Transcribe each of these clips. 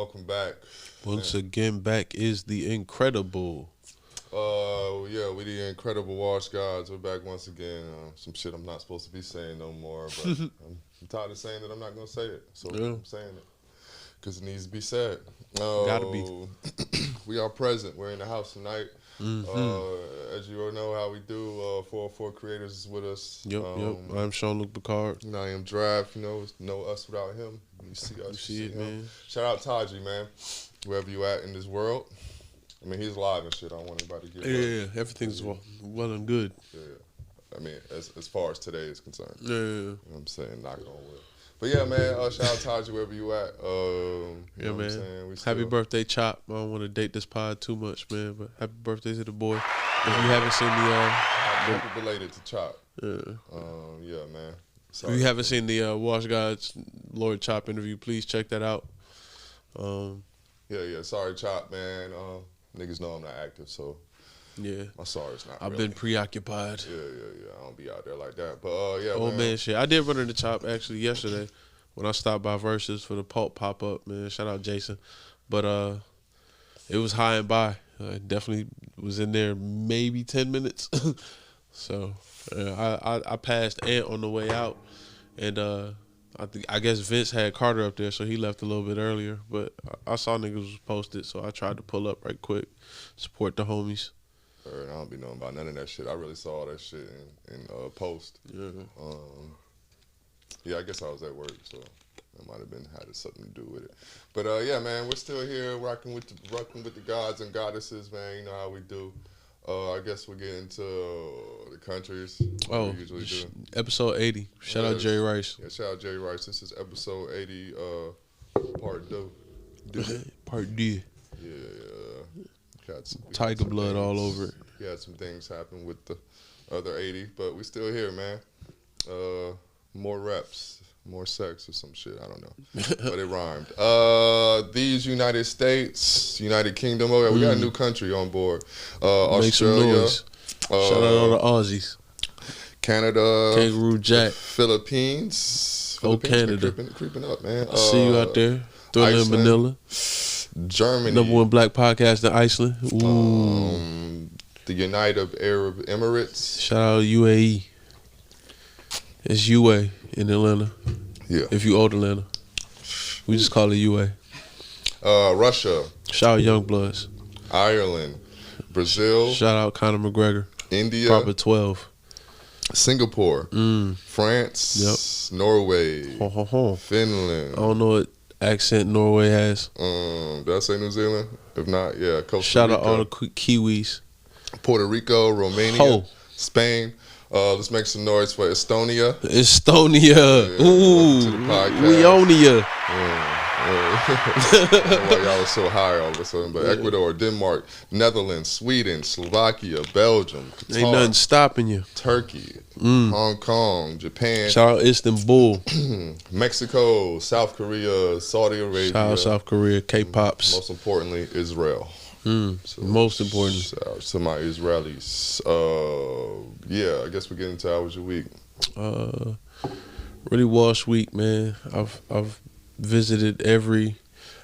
welcome back. Once again, back is the incredible. Yeah, we the incredible Wash Gods. We're back once again. Some shit I'm not supposed to be saying no more, but I'm tired of saying that I'm not gonna say it, so I'm saying it because it needs to be said. Gotta be. We are present. We're in the house tonight. As you all know how we do, 404 Creators is with us. Yep. I'm Sean-Luc Picard. And I am Draft. No us without him. You see us, you see it, him. man. Shout out Taji, man. Wherever you at in this world. I mean, he's live and shit. I don't want anybody to get Yeah, everything's well and good. Yeah. I mean, as far as today is concerned. Yeah. You know what I'm saying? Knock on wood. But yeah, man, shout out Taji wherever you at. Yeah, man. Happy birthday, Chop. I don't want to date this pod too much, man, but happy birthday to the boy. If you haven't seen happy belated to Chop. Yeah, man. Sorry. If you haven't seen the Wash Gods Lord Chop interview, please check that out. Yeah. Sorry, Chop, man. Niggas know I'm not active, so yeah. My sorry's not. I've been preoccupied. Yeah. I don't be out there like that. But yeah. Oh man, shit. I did run into Chop actually yesterday when I stopped by Versus for the Pulp pop up. Man, shout out Jason. But it was high and by. I definitely was in there maybe 10 minutes. So I passed Ant on the way out, and I guess Vince had Carter up there, so he left a little bit earlier. But I saw niggas was posted, so I tried to pull up right quick, support the homies. I don't be knowing about none of that shit. I really saw all that shit in post. Yeah. Yeah, I guess I was at work, so it might have had something to do with it. But yeah, man, we're still here rocking with the gods and goddesses, man. You know how we do. I guess we'll get into the countries. Oh, we usually do. Episode 80. Shout out Jerry Rice. Yeah, shout out Jerry Rice. This is episode 80, part 2. Part D. Yeah. Tiger blood all over it. We had some things happen with the other 80, but we still here, man. More reps, more sex or some shit. I don't know. But it rhymed. These United States, United Kingdom. Oh, yeah, we got a new country on board. Australia. Shout out all the Aussies. Canada. Kangaroo Jack. Philippines. Canada. Creeping up, man. I see you out there. Thriller in Manila. Germany. #1 black podcast in Iceland. Ooh. The United Arab Emirates. Shout out UAE. It's UA in Atlanta. Yeah. If you old Atlanta. We just call it UA. Russia. Shout out Youngbloods. Ireland. Brazil. Shout out Conor McGregor. India. Proper 12. Singapore. France. Yep. Norway. Finland. I don't know what accent Norway has. Did I say New Zealand? If not, yeah. Costa Shout Rica. out all the Kiwis. Puerto Rico, Romania, Spain. Let's make some noise for Estonia. Yeah, ooh, to the podcast. We on ya. Why y'all was so high all of a sudden. But Ecuador, Denmark, Netherlands, Sweden, Slovakia, Belgium, Qatar, ain't nothing stopping you. Turkey, Hong Kong, Japan. Shout out Istanbul. Mexico, South Korea, Saudi Arabia. Shout out South Korea, K-Pops. Most importantly, Israel. So, most importantly. Shout out to my Israelis. Yeah, I guess we get into how was your week? Really wash week, man. I've visited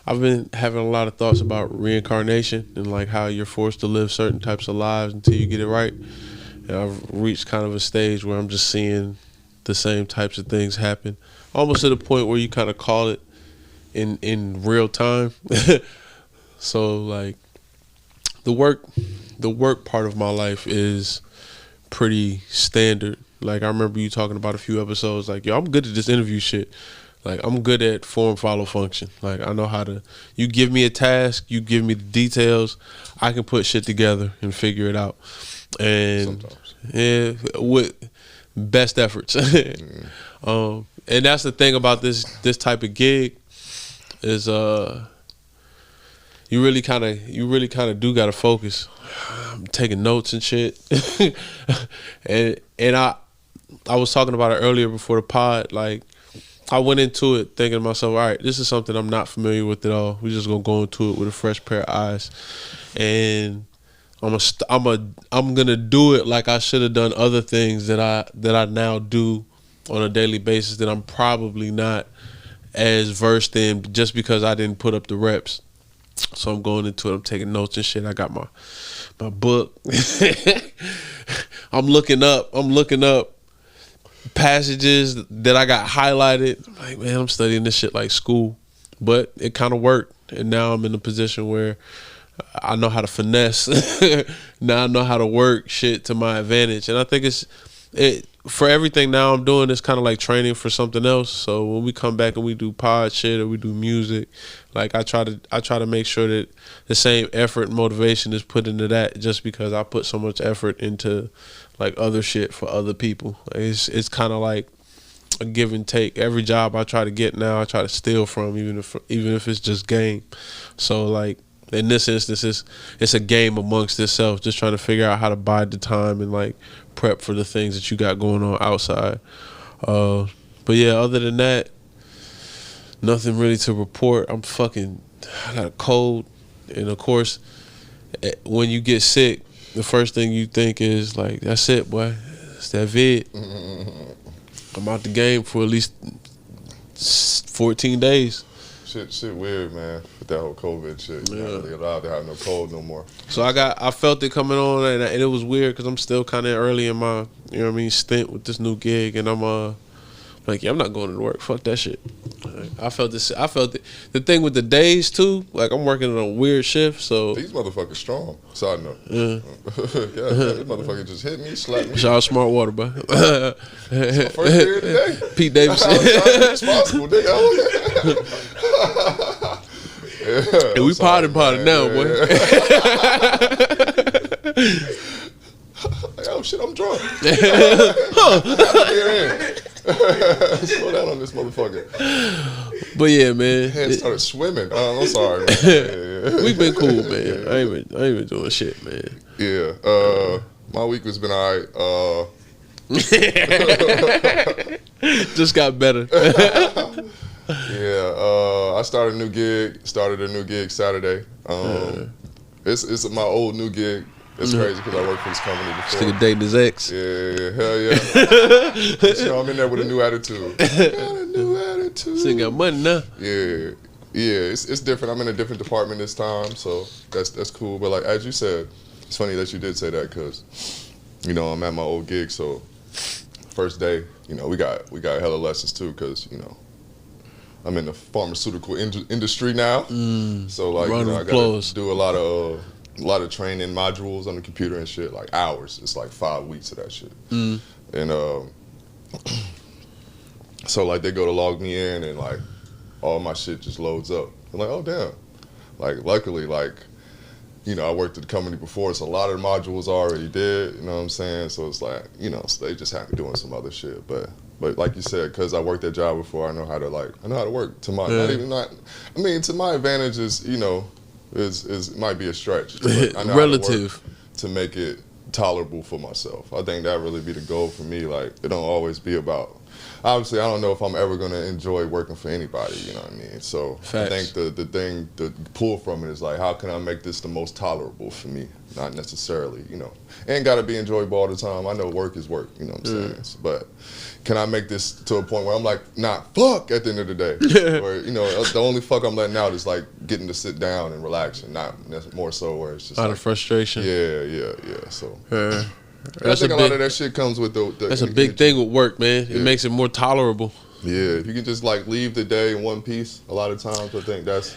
I've been having a lot of thoughts about reincarnation and like how you're forced to live certain types of lives until you get it right. And I've reached kind of a stage where I'm just seeing the same types of things happen, almost to the point where you kind of call it in real time. So like the work part of my life is pretty standard. Like I remember you talking about a few episodes like, yo, I'm good at this interview shit. Like I'm good at form, follow, function. Like I know how to, you give me a task, you give me the details, I can put shit together and figure it out. And yeah, with best efforts. And that's the thing about this type of gig is you really kind of do gotta focus. I'm taking notes and shit. and I was talking about it earlier before the pod. Like I went into it thinking to myself, all right, this is something I'm not familiar with at all. We're just gonna go into it with a fresh pair of eyes, and I'm gonna do it like I should have done other things that I now do on a daily basis that I'm probably not as versed in just because I didn't put up the reps. So I'm going into it. I'm taking notes and shit. I got my book. I'm looking up passages that I got highlighted. I'm like, man, I'm studying this shit like school. But it kind of worked. And now I'm in a position where I know how to finesse. Now I know how to work shit to my advantage. And I think for everything now I'm doing, it's kind of like training for something else. So when we come back and we do pod shit or we do music, like I try to make sure that the same effort and motivation is put into that, just because I put so much effort into like other shit for other people. It's kind of like a give and take. Every job I try to get now, I try to steal from, even if it's just game. So like in this instance, it's a game amongst itself, just trying to figure out how to bide the time and like prep for the things that you got going on outside. But yeah, other than that, nothing really to report. I got a cold, and of course, when you get sick, the first thing you think is like, that's it, boy. It's that vid. I'm out the game for at least 14 days. Shit weird, man, with that whole COVID shit. You're not really allowed to have no cold no more. So I felt it coming on, and it was weird because I'm still kind of early in my, you know what I mean, stint with this new gig, and I'm like, yeah, I'm not going to work. Fuck that shit. I felt it. The thing with the days too, like I'm working on a weird shift, so these motherfuckers strong. Side note. Yeah, this motherfucker just hit me, slapped me. Shout out Smart Water, bro. It's my first year today. Pete Davidson. Responsible, nigga. Yeah, and we potted now, boy. Oh shit, I'm drunk. Slow down on this motherfucker. But yeah, man. Hands started swimming. I'm sorry, man. Yeah. We've been cool, man. I ain't been doing shit, man. Yeah. My week has been alright. Just got better. Yeah. I started a new gig Saturday. It's my old new gig. It's crazy because I worked for this company before. This nigga dating his ex. Yeah, hell yeah. So I'm in there with a new attitude. Got a new attitude. So you got money now. Yeah. It's different. I'm in a different department this time, so that's cool. But like as you said, it's funny that you did say that because, you know, I'm at my old gig. So first day, you know, we got hella lessons too because, you know, I'm in the pharmaceutical industry now. So like, you know, I got to do a lot of training modules on the computer and shit, like hours. It's like 5 weeks of that shit. And so like they go to log me in and like all my shit just loads up. I'm like, oh damn. Like luckily, like, you know, I worked at the company before, so a lot of the modules I already did, you know what I'm saying? So it's like, you know, so they just have me doing some other shit. But like you said, because I worked that job before, I know how to work to my to my advantage is, you know, is might be a stretch. But I know relative how to work to make it tolerable for myself. I think that really be the goal for me. Like it don't always be about. Obviously, I don't know if I'm ever gonna enjoy working for anybody. You know what I mean? So Facts. I think the pull from it is like, how can I make this the most tolerable for me? Not necessarily, you know, ain't gotta be enjoyable all the time. I know work is work. You know what I'm saying? But can I make this to a point where I'm like, nah, fuck at the end of the day? Or, you know, the only fuck I'm letting out is like getting to sit down and relax and not more so where it's just out like, of frustration. Yeah. So I think a lot of that shit comes with the that's a big thing with work, man. It makes it more tolerable. Yeah, if you can just like leave the day in one piece, a lot of times I think that's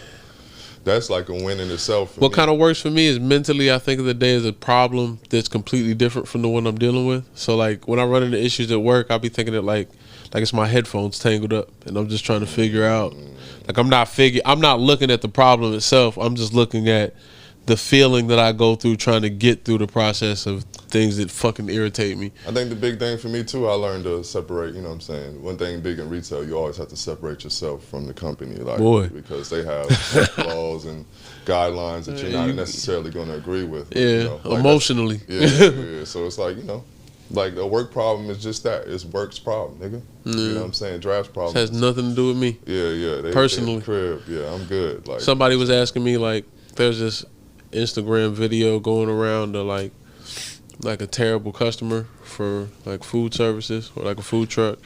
like a win in itself. What kind of works for me is mentally, I think of the day as a problem that's completely different from the one I'm dealing with. So like when I run into issues at work, I'll be thinking it like it's my headphones tangled up and I'm just trying to figure out. Like I'm not looking at the problem itself. I'm just looking at the feeling that I go through trying to get through the process of things that fucking irritate me. I think the big thing for me too, I learned to separate, you know what I'm saying? One thing big in retail, you always have to separate yourself from the company, like because they have laws and guidelines that you're not necessarily going to agree with. Yeah, you know, like emotionally. Yeah. So it's like, you know, like a work problem is just that. It's work's problem, nigga. You know what I'm saying? Draft's problem. It has nothing to do with me. Yeah. Personally. Crib. Yeah, I'm good. Like somebody was asking me, like, there's this Instagram video going around to like a terrible customer for like food services or like a food truck,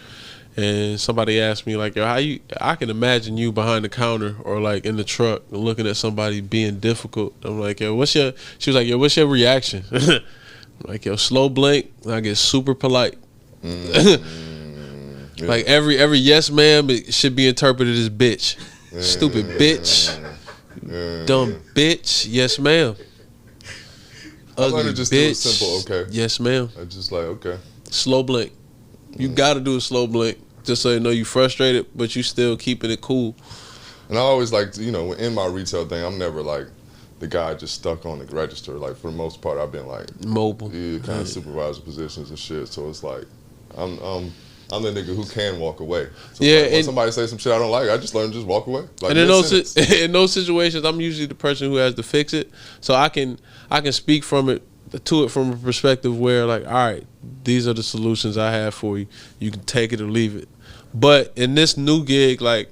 And somebody asked me like, yo, I can imagine you behind the counter or like in the truck looking at somebody being difficult. I'm like, yo, she was like, yo, what's your reaction? I'm like, yo, slow blink, and I get super polite. Yeah. Like every yes ma'am, it should be interpreted as bitch. Stupid bitch. Dumb bitch. Yes ma'am. I learned to just do it simple, okay. Yes ma'am. I just like, okay. Slow blink. You gotta do a slow blink just so you know you frustrated, but you still keeping it cool. And I always like to, in my retail thing, I'm never like the guy just stuck on the register. Like for the most part, I've been like mobile, kind of supervisor positions and shit. So it's like I'm the nigga who can walk away. So yeah, like, when somebody say some shit I don't like, I just learn to just walk away. Like, and in those situations, I'm usually the person who has to fix it, so I can speak from a perspective where like, all right, these are the solutions I have for you. You can take it or leave it. But in this new gig, like,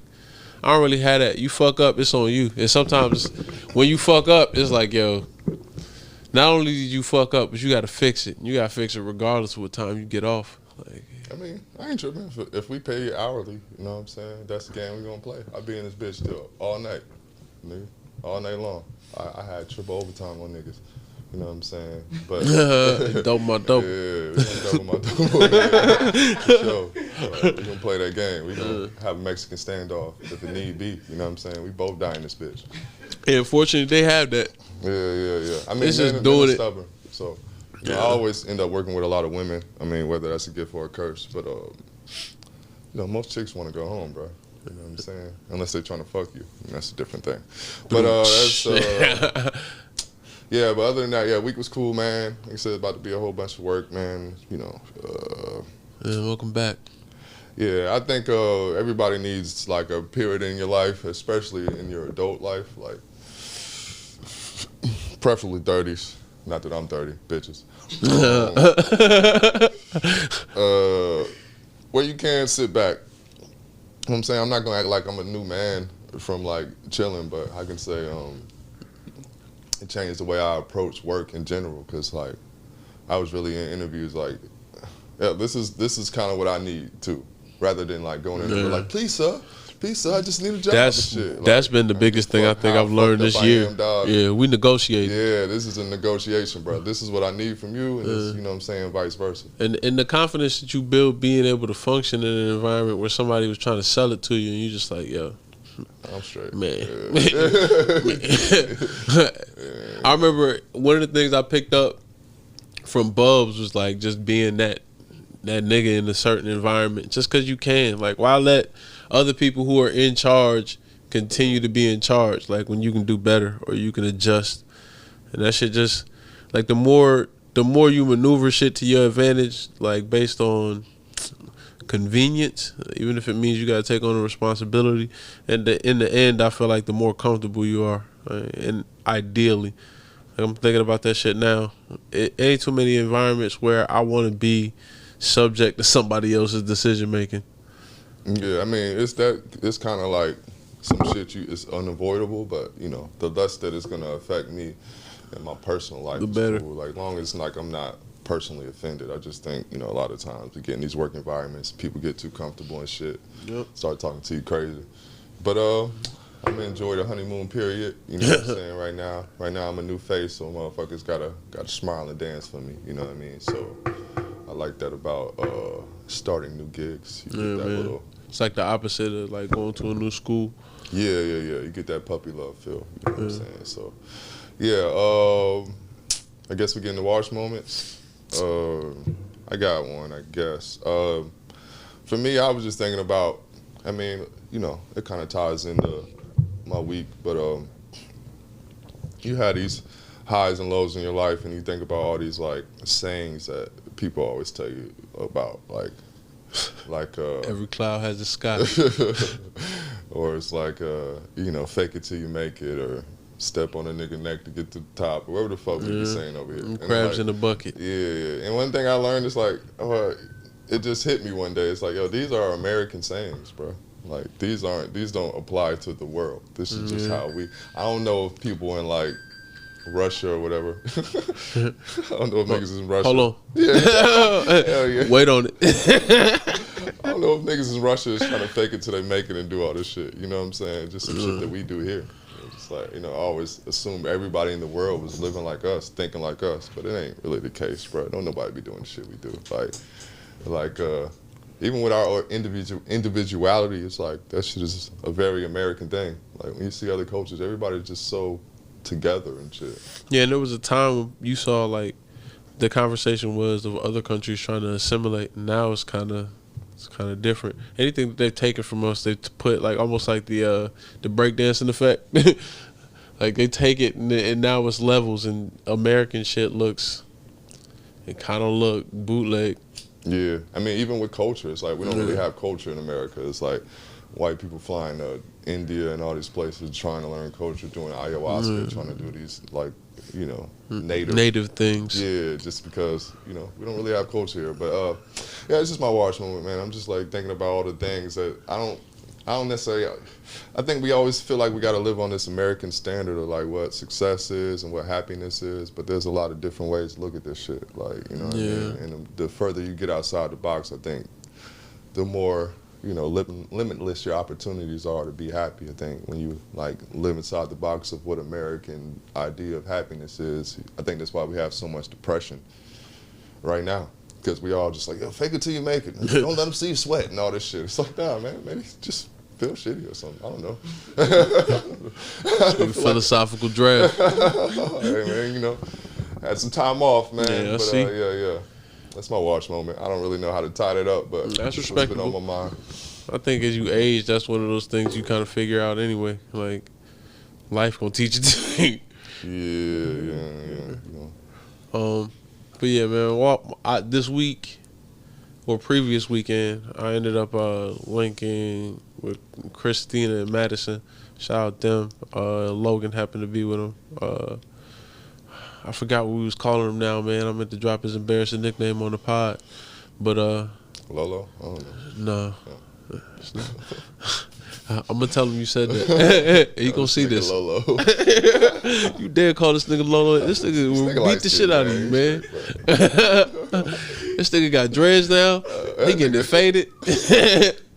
I don't really have that. You fuck up, it's on you. And sometimes when you fuck up, it's like, yo, not only did you fuck up, but you got to fix it. You got to fix it regardless of what time you get off. Like, I mean, I ain't tripping. If we pay you hourly, you know what I'm saying? That's the game we gonna play. I be in this bitch still all night, nigga, all night long. I had triple overtime on niggas. You know what I'm saying? But dope my dope. Yeah, we gonna double my dope. For sure. We gonna play that game. We gonna have a Mexican standoff if it need be. You know what I'm saying? We both die in this bitch. Yeah, fortunately they have that. Yeah. I mean, it's just doing it. Stubborn. So I always end up working with a lot of women. I mean, whether that's a gift or a curse, but most chicks want to go home, bro. You know what I'm saying? Unless they're trying to fuck you, and that's a different thing. But that's. Yeah, but other than that, yeah, week was cool, man. Like I said, about to be a whole bunch of work, man. Welcome back. Yeah, I think everybody needs like a period in your life, especially in your adult life, like preferably 30s. Not that I'm 30, bitches. Where you can sit back. You know what I'm saying? I'm not gonna act like I'm a new man from like chilling, but I can say it changed the way I approach work in general, because like I was really in interviews like, yeah, this is kind of what I need too, rather than like going in there like, please sir, I just need a job. That's been the biggest thing I think I've learned this year. Yeah, we negotiate. Yeah, this is a negotiation, bro. This is what I need from you, and it's, you know what I'm saying, vice versa. And the confidence that you build being able to function in an environment where somebody was trying to sell it to you, and you just like, yo, I'm straight, man. Yeah. I remember one of the things I picked up from Bubs was like just being that nigga in a certain environment, just because you can. Like, why let other people who are in charge continue to be in charge? Like, when you can do better or you can adjust, and that shit just like the more you maneuver shit to your advantage, like based on convenience, even if it means you gotta take on the responsibility, and in the end, I feel like the more comfortable you are, and ideally, like I'm thinking about that shit now. It ain't too many environments where I want to be subject to somebody else's decision making. Yeah, I mean, it's kind of like some shit it's unavoidable, but the less that it's gonna affect me in my personal life, the better. Cool. Like, long as like I'm not personally offended. I just think a lot of times we get in these work environments, people get too comfortable and shit. Yep. Start talking to you crazy. But I'm gonna enjoy the honeymoon period. You know what I'm saying? Right now I'm a new face, so motherfuckers gotta smile and dance for me. You know what I mean? So I like that about starting new gigs. You get that it's like the opposite of like going to a new school. Yeah. You get that puppy love feel. You know what I'm saying? So yeah. I guess we get in the wash moments. I got one, I guess. For me, I was just thinking about, I mean, it kind of ties into my week, but you had these highs and lows in your life, and you think about all these like sayings that people always tell you about, like every cloud has a sky, or it's like fake it till you make it, or step on a nigga neck to get to the top, or whatever the fuck we be saying over here. And crabs in the bucket. Yeah. And one thing I learned is like, it just hit me one day. It's like, yo, these are American sayings, bro. Like, these don't apply to the world. This is just how I don't know if people in like Russia or whatever. I don't know if niggas is in Russia. Hold on. Yeah. Hell yeah. Wait on it. I don't know if niggas in Russia is trying to fake it till they make it and do all this shit. You know what I'm saying? Just some shit that we do here. It's like, I always assumed everybody in the world was living like us, thinking like us, but it ain't really the case, bro. Don't nobody be doing the shit we do. Like even with our individuality, it's like that shit is a very American thing. Like when you see other cultures, everybody's just so together and shit. Yeah, and there was a time when you saw like the conversation was of other countries trying to assimilate. Now it's kind of different. Anything that they've taken from us, they put like almost like the breakdancing effect. Like they take it and now it's levels, and American shit it kind of look bootleg. Yeah, I mean even with culture, it's like we don't really have culture in America. It's like white people flying to India and all these places trying to learn culture, doing ayahuasca, trying to do these like native things. Yeah, just because we don't really have culture here. But yeah, it's just my watch moment, man. I'm just like thinking about all the things that I don't necessarily. I think we always feel like we got to live on this American standard of like what success is and what happiness is. But there's a lot of different ways to look at this shit. Like what I mean? And the further you get outside the box, I think the more limitless your opportunities are to be happy. I think when you like live inside the box of what American idea of happiness is, I think that's why we have so much depression right now, because we all just like, yo, fake it till you make it. Don't let them see you sweat and all this shit. It's like, nah, man, maybe just feel shitty or something. I don't know. Philosophical draft. Hey, man, had some time off, man. Yeah, but, see. Yeah. That's my watch moment. I don't really know how to tie that up, but that's it's respectable. been on my mind. I think as you age, that's one of those things you kind of figure out anyway. Like, life gonna teach you to think. Yeah. But yeah, man. This week or previous weekend, I ended up linking with Christina and Madison. Shout out them. Logan happened to be with them. I forgot what we was calling him now, man. I meant to drop his embarrassing nickname on the pod. But Lolo? I don't know. No. It's not. I'm gonna tell him you said that. He gonna see this. Lolo. You dare call this nigga Lolo? This nigga will beat the shit out of you, man. This nigga got dreads now. He getting it faded.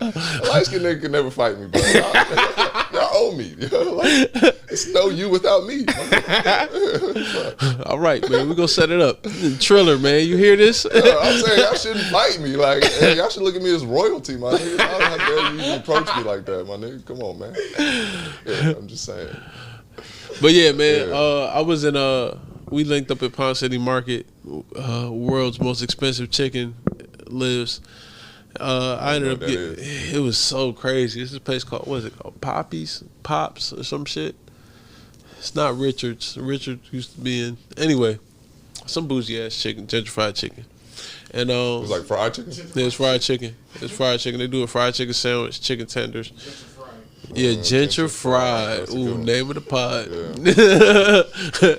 A light-skinned nigga can never fight me, bro. Y'all owe me. It's no you without me. All right, man. We gonna set it up. Triller, man. You hear this? I'm saying y'all shouldn't fight me. Like, hey, y'all should look at me as royalty, my nigga. I don't have to even approach me like that, my nigga. Come on, man. Yeah, I'm just saying. But yeah, man. I was in we linked up at Pond City Market. World's most expensive chicken lives. I ended up getting. It was so crazy. This is a place called, what is it called? Pops or some shit. It's not Richard's. Richard used to be in. Anyway, some bougie ass chicken, gentrified chicken. And it was like fried chicken? Yeah, it's fried chicken. It's fried chicken. They do a fried chicken sandwich, chicken tenders. Yeah, gentrified. Ooh, name of the pod. Yeah.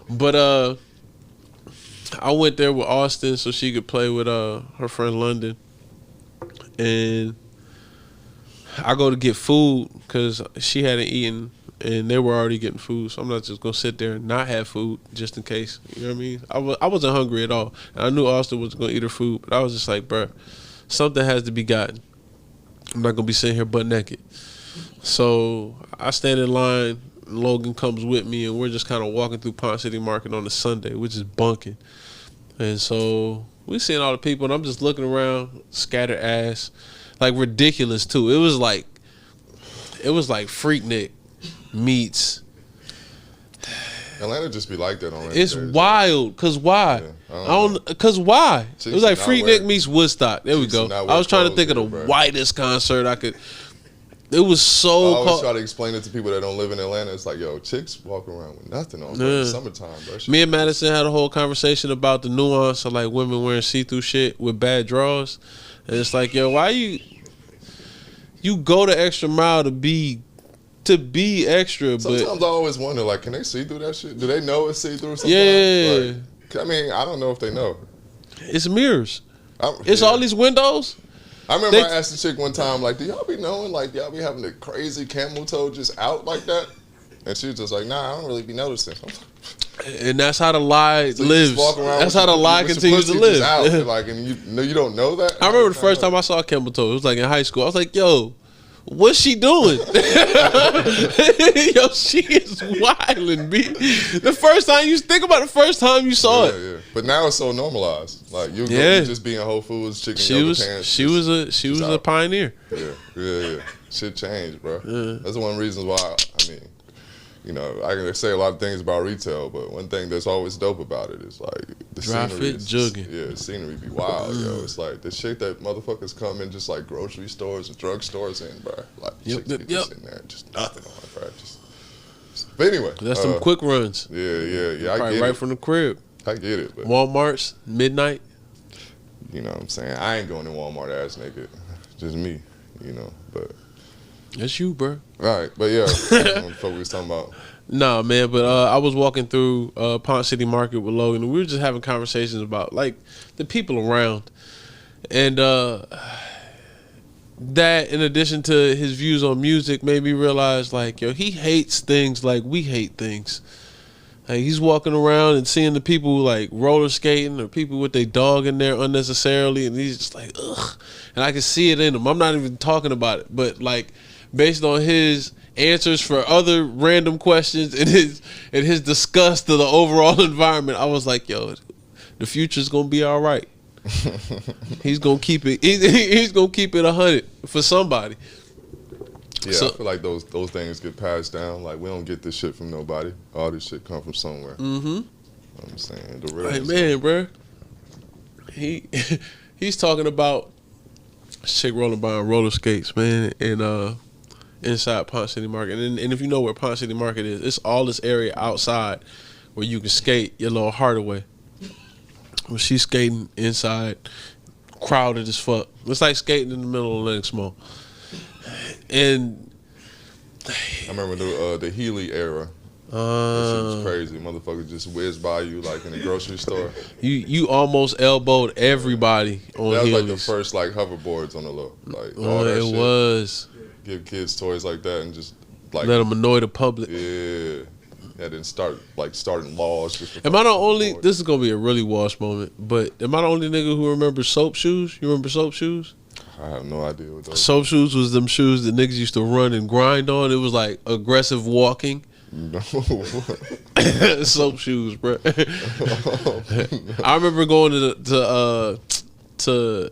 But I went there with Austin so she could play with her friend London. And I go to get food because she hadn't eaten and they were already getting food. So I'm not just going to sit there and not have food just in case. You know what I mean? I wasn't hungry at all. And I knew Austin was going to eat her food. But I was just like, bruh, something has to be gotten. I'm not going to be sitting here butt naked. So I stand in line. Logan comes with me and we're just kind of walking through Pond City Market on a Sunday, which is bunking. And so we seeing all the people, and I'm just looking around, scattered ass, like ridiculous too. It was like Freaknik meets. Atlanta just be like that on. It's wild. Cause why? Yeah, Cause why? It was like Freaknik meets Woodstock. There we go. I was trying to think of the whitest concert I could. It was so. I always try to explain it to people that don't live in Atlanta. It's like, yo, chicks walk around with nothing on. Bro. It's summertime, bro. Me and Madison had a whole conversation about the nuance of like women wearing see-through shit with bad draws, and it's like, yo, why you go the extra mile to be extra? Sometimes I always wonder, like, can they see through that shit? Do they know it's see through? Yeah. Like, I mean, I don't know if they know. It's mirrors. It's all these windows. I remember I asked the chick one time, like, do y'all be knowing, like, y'all be having the crazy camel toe just out like that? And she was just like, nah, I don't really be noticing. And that's how the lie So you lives. just walk around That's with how the your- lie with your continues to pussy live. just out, like, and you don't know that. I remember the first time I saw Camel Toe. It was like in high school. I was like, yo, what's she doing? Yo, she is wilding, B. The first time you think about the first time you saw it. Yeah. But now it's so normalized. Like you just be in Whole Foods, chicken yoga pants. She was a pioneer. Yeah. Shit changed, bro. Yeah. That's one of the reasons why. I mean, you know, I can say a lot of things about retail, but one thing that's always dope about it is like the Dry scenery. fit jugging. Yeah, the scenery be wild, yo. It's like the shit that motherfuckers come in just like grocery stores and drug stores in, bro. Like chicks be just in there, just nothing on it, bro. But anyway, That's some quick runs. Yeah. I Probably get right it. from the crib. I get it, but Walmart's midnight. you know what I'm saying? I ain't going to Walmart ass naked. Just me, you know. But That's you, bro. all right, but yeah, what we was talking about. Nah, man, but I was walking through Ponce City Market with Logan, and we were just having conversations about like the people around, and that in addition to his views on music made me realize like, yo, he hates things like we hate things. Like he's walking around and seeing the people like roller skating or people with their dog in there unnecessarily, and he's just like, ugh. And I can see it in him. I'm not even talking about it, but like based on his answers for other random questions and his disgust of the overall environment, I was like, yo, the future's gonna be all right. He's gonna keep it. He's gonna keep it 100 for somebody. Yeah, so, I feel like those things get passed down. Like we don't get this shit from nobody. All this shit come from somewhere. Mm-hmm. I'm saying the real. Hey man, bro. He's talking about chick rolling by on roller skates, man, and inside Ponce City Market. And if you know where Ponce City Market is, it's all this area outside where you can skate your little heart away. When she's skating inside, crowded as fuck. It's like skating in the middle of Lennox Mall. And I remember the Healy era. That shit was crazy. Motherfuckers just whizzed by you like in a grocery store. You almost elbowed everybody on That was Heelys. like the first like hoverboards on the low. Like all that shit. Was. Give kids toys like that and just like let them annoy the public. Yeah. Yeah, then starting laws. Just am I the only? This is gonna be a really wash moment, but am I the only nigga who remembers soap shoes? You remember soap shoes? I have no idea what those. Soap shoes was them shoes that niggas used to run and grind on. It was like aggressive walking. No. Soap shoes, bro. I remember going to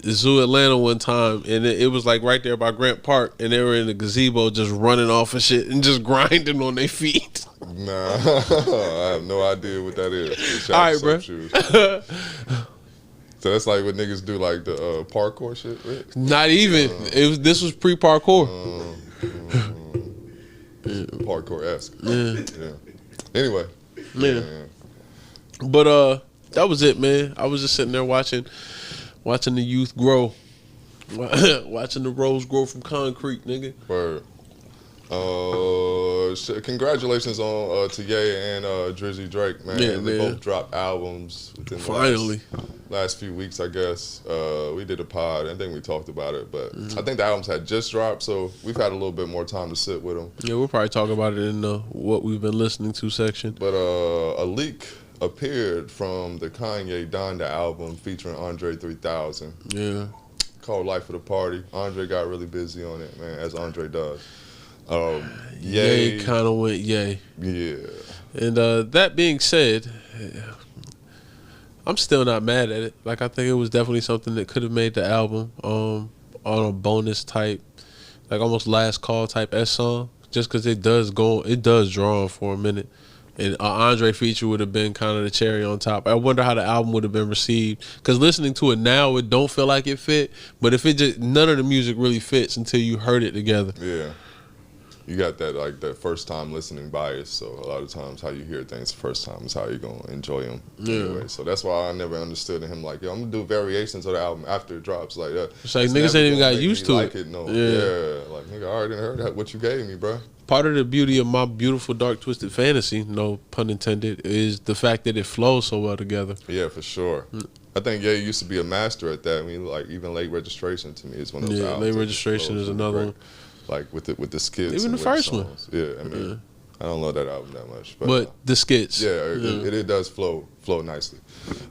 Zoo Atlanta one time, and it was like right there by Grant Park, and they were in the gazebo just running off and shit and just grinding on their feet. Nah, I have no idea what that is. All right, bro. Shoes. So that's like what niggas do, like the parkour shit, right? Not even. This was pre-parkour. Parkour-esque. Yeah. Anyway. Yeah. But that was it, man. I was just sitting there watching the youth grow, watching the rose grow from concrete, nigga. Word. Congratulations on to Ye and Drizzy Drake, man. Yeah, they man. both dropped albums within Finally. the last few weeks, I guess. We did a pod. I think we talked about it, but I think the albums had just dropped, so we've had a little bit more time to sit with them. Yeah, we'll probably talk about it in the what we've been listening to section. But a leak appeared from the Kanye Donda album featuring Andre 3000. Yeah. Called Life of the Party. Andre got really busy on it, man, as Andre does. Ye kind of went yay. Yeah. And that being said, I'm still not mad at it. Like, I think it was definitely something that could have made the album on a bonus type, like almost last call type S song, just because it does draw on for a minute. And Andre feature would have been kind of the cherry on top. I wonder how the album would have been received. Because listening to it now, it don't feel like it fit. But if it just, none of the music really fits until you heard it together. Yeah. You got that first time listening bias, so a lot of times how you hear things the first time is how you're gonna enjoy them. Yeah. Anyway, so that's why I never understood him like, yo, I'm gonna do variations of the album after it drops. Like, it's like niggas ain't even got used to it. No, Yeah. Like nigga, I already heard what you gave me, bro. Part of the beauty of my beautiful dark twisted fantasy, no pun intended, is the fact that it flows so well together. Yeah, for sure. I think Ye used to be a master at that. I mean, like even Late Registration to me is one of those albums. Late Registration is another one. Like with the skits, even the first one. Yeah, I mean, I don't love that album that much. But the skits. Yeah, it does flow nicely.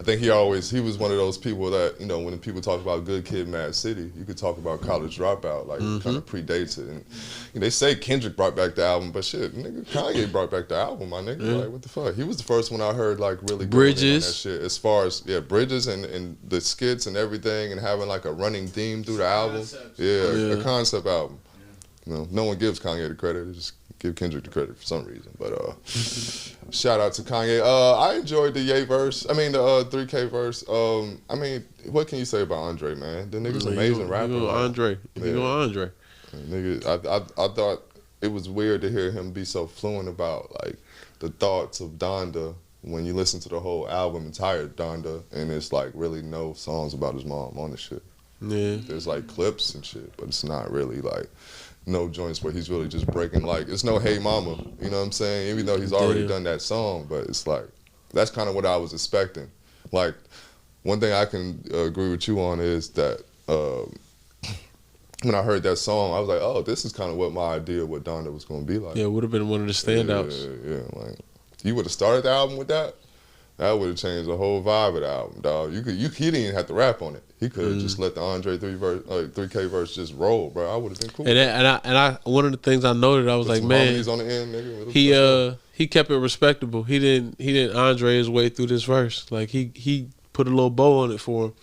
I think he was one of those people that, you know, when people talk about Good Kid, Mad City, you could talk about College Dropout, like kind of predates it. And you know, they say Kendrick brought back the album, but shit, nigga, Kanye brought back the album, my nigga. Like, what the fuck? He was the first one I heard like really Bridges. On that shit. As far as Bridges and the skits and everything, and having like a running theme through the album. A concept album. You know, no one gives Kanye the credit. They just give Kendrick the credit for some reason. But shout out to Kanye. I enjoyed the Ye verse. I mean the 3K verse. I mean, what can you say about Andre, man? The nigga's amazing rapper. Andre. Nigga, I thought it was weird to hear him be so fluent about like the thoughts of Donda when you listen to the whole album, entire Donda, and it's like really no songs about his mom on the shit. Yeah. There's like clips and shit, but it's not really like no joints where he's really just breaking, like, it's no Hey Mama, you know what I'm saying? Even though he's already done that song, but it's like, that's kind of what I was expecting. Like, one thing I can agree with you on is that when I heard that song, I was like, oh, this is kind of what my idea of what Donda was going to be like. Yeah, it would have been one of the standouts. Yeah, like, you would have started the album with that, that would have changed the whole vibe of the album, dog. He didn't even have to rap on it. He could have just let the Andre 3K verse just roll, bro. I would have been cool. And I one of the things I noted, I was like, man, on the end, nigga. He kept it respectable. He didn't Andre his way through this verse. Like he put a little bow on it for him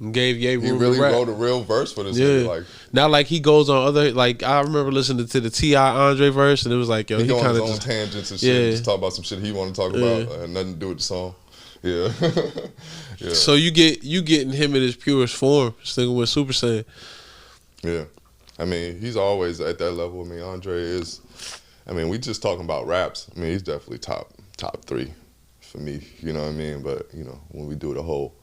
and gave Ye room to rap. He really wrote a real verse for this nigga. Like, not like he goes on other, like, I remember listening to the T.I. Andre verse, and it was like, yo, he kind of just tangents and shit. Just talk about some shit he want to talk about, and nothing to do with the song. Yeah. Yeah. So you getting him in his purest form, sticking with Super Saiyan. Yeah. I mean, he's always at that level. I mean, Andre is, I mean, we just talking about raps. I mean, he's definitely top 3 for me, you know what I mean? But, you know, when we do the whole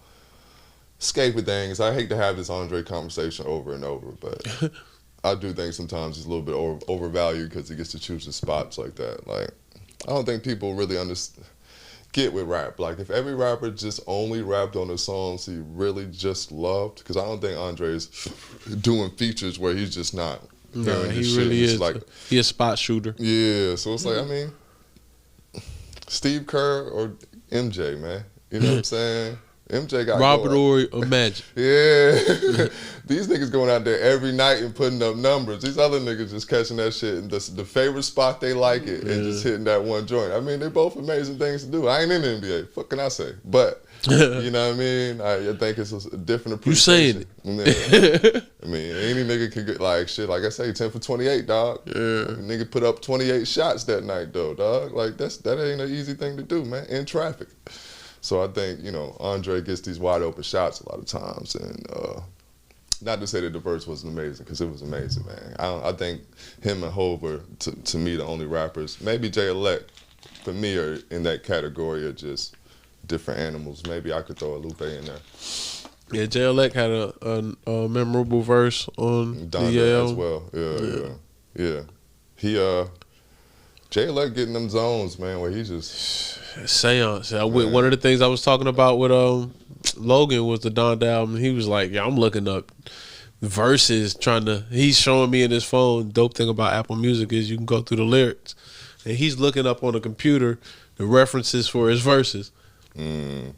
escaping things, I hate to have this Andre conversation over and over, but I do think sometimes he's a little bit overvalued because he gets to choose his spots like that. Like, I don't think people really get with rap. Like, if every rapper just only rapped on the songs he really just loved, because I don't think Andre's doing features where he's just not hearing his shit. Really is. Like, he a spot shooter. Yeah, so it's like, I mean, Steve Kerr or MJ, man. You know what I'm saying? MJ got Robert Ory or Magic. Yeah. These niggas going out there every night and putting up numbers. These other niggas just catching that shit and the favorite spot they like it and just hitting that one joint. I mean, they're both amazing things to do. I ain't in the NBA. What can I say? But, you know what I mean? I think it's a different appreciation. You saying it. I mean, any nigga can get like shit. Like I say, 10 for 28, dog. Yeah. Nigga put up 28 shots that night, though, dog. Like, that ain't an easy thing to do, man, in traffic. So I think, you know, Andre gets these wide open shots a lot of times. And not to say that the verse wasn't amazing, because it was amazing, man. I think him and Hov are, to me, the only rappers. Maybe Jay Elect, for me, are in that category of just different animals. Maybe I could throw a Lupe in there. Yeah, Jay Elect had a memorable verse on Donda as well. Yeah. He, Jay Elect getting them zones, man, where he just... Seance. One of the things I was talking about with Logan was the Donda album. He was like, yeah, I'm looking up verses, he's showing me in his phone. Dope thing about Apple Music is you can go through the lyrics. And he's looking up on the computer the references for his verses. Yeah.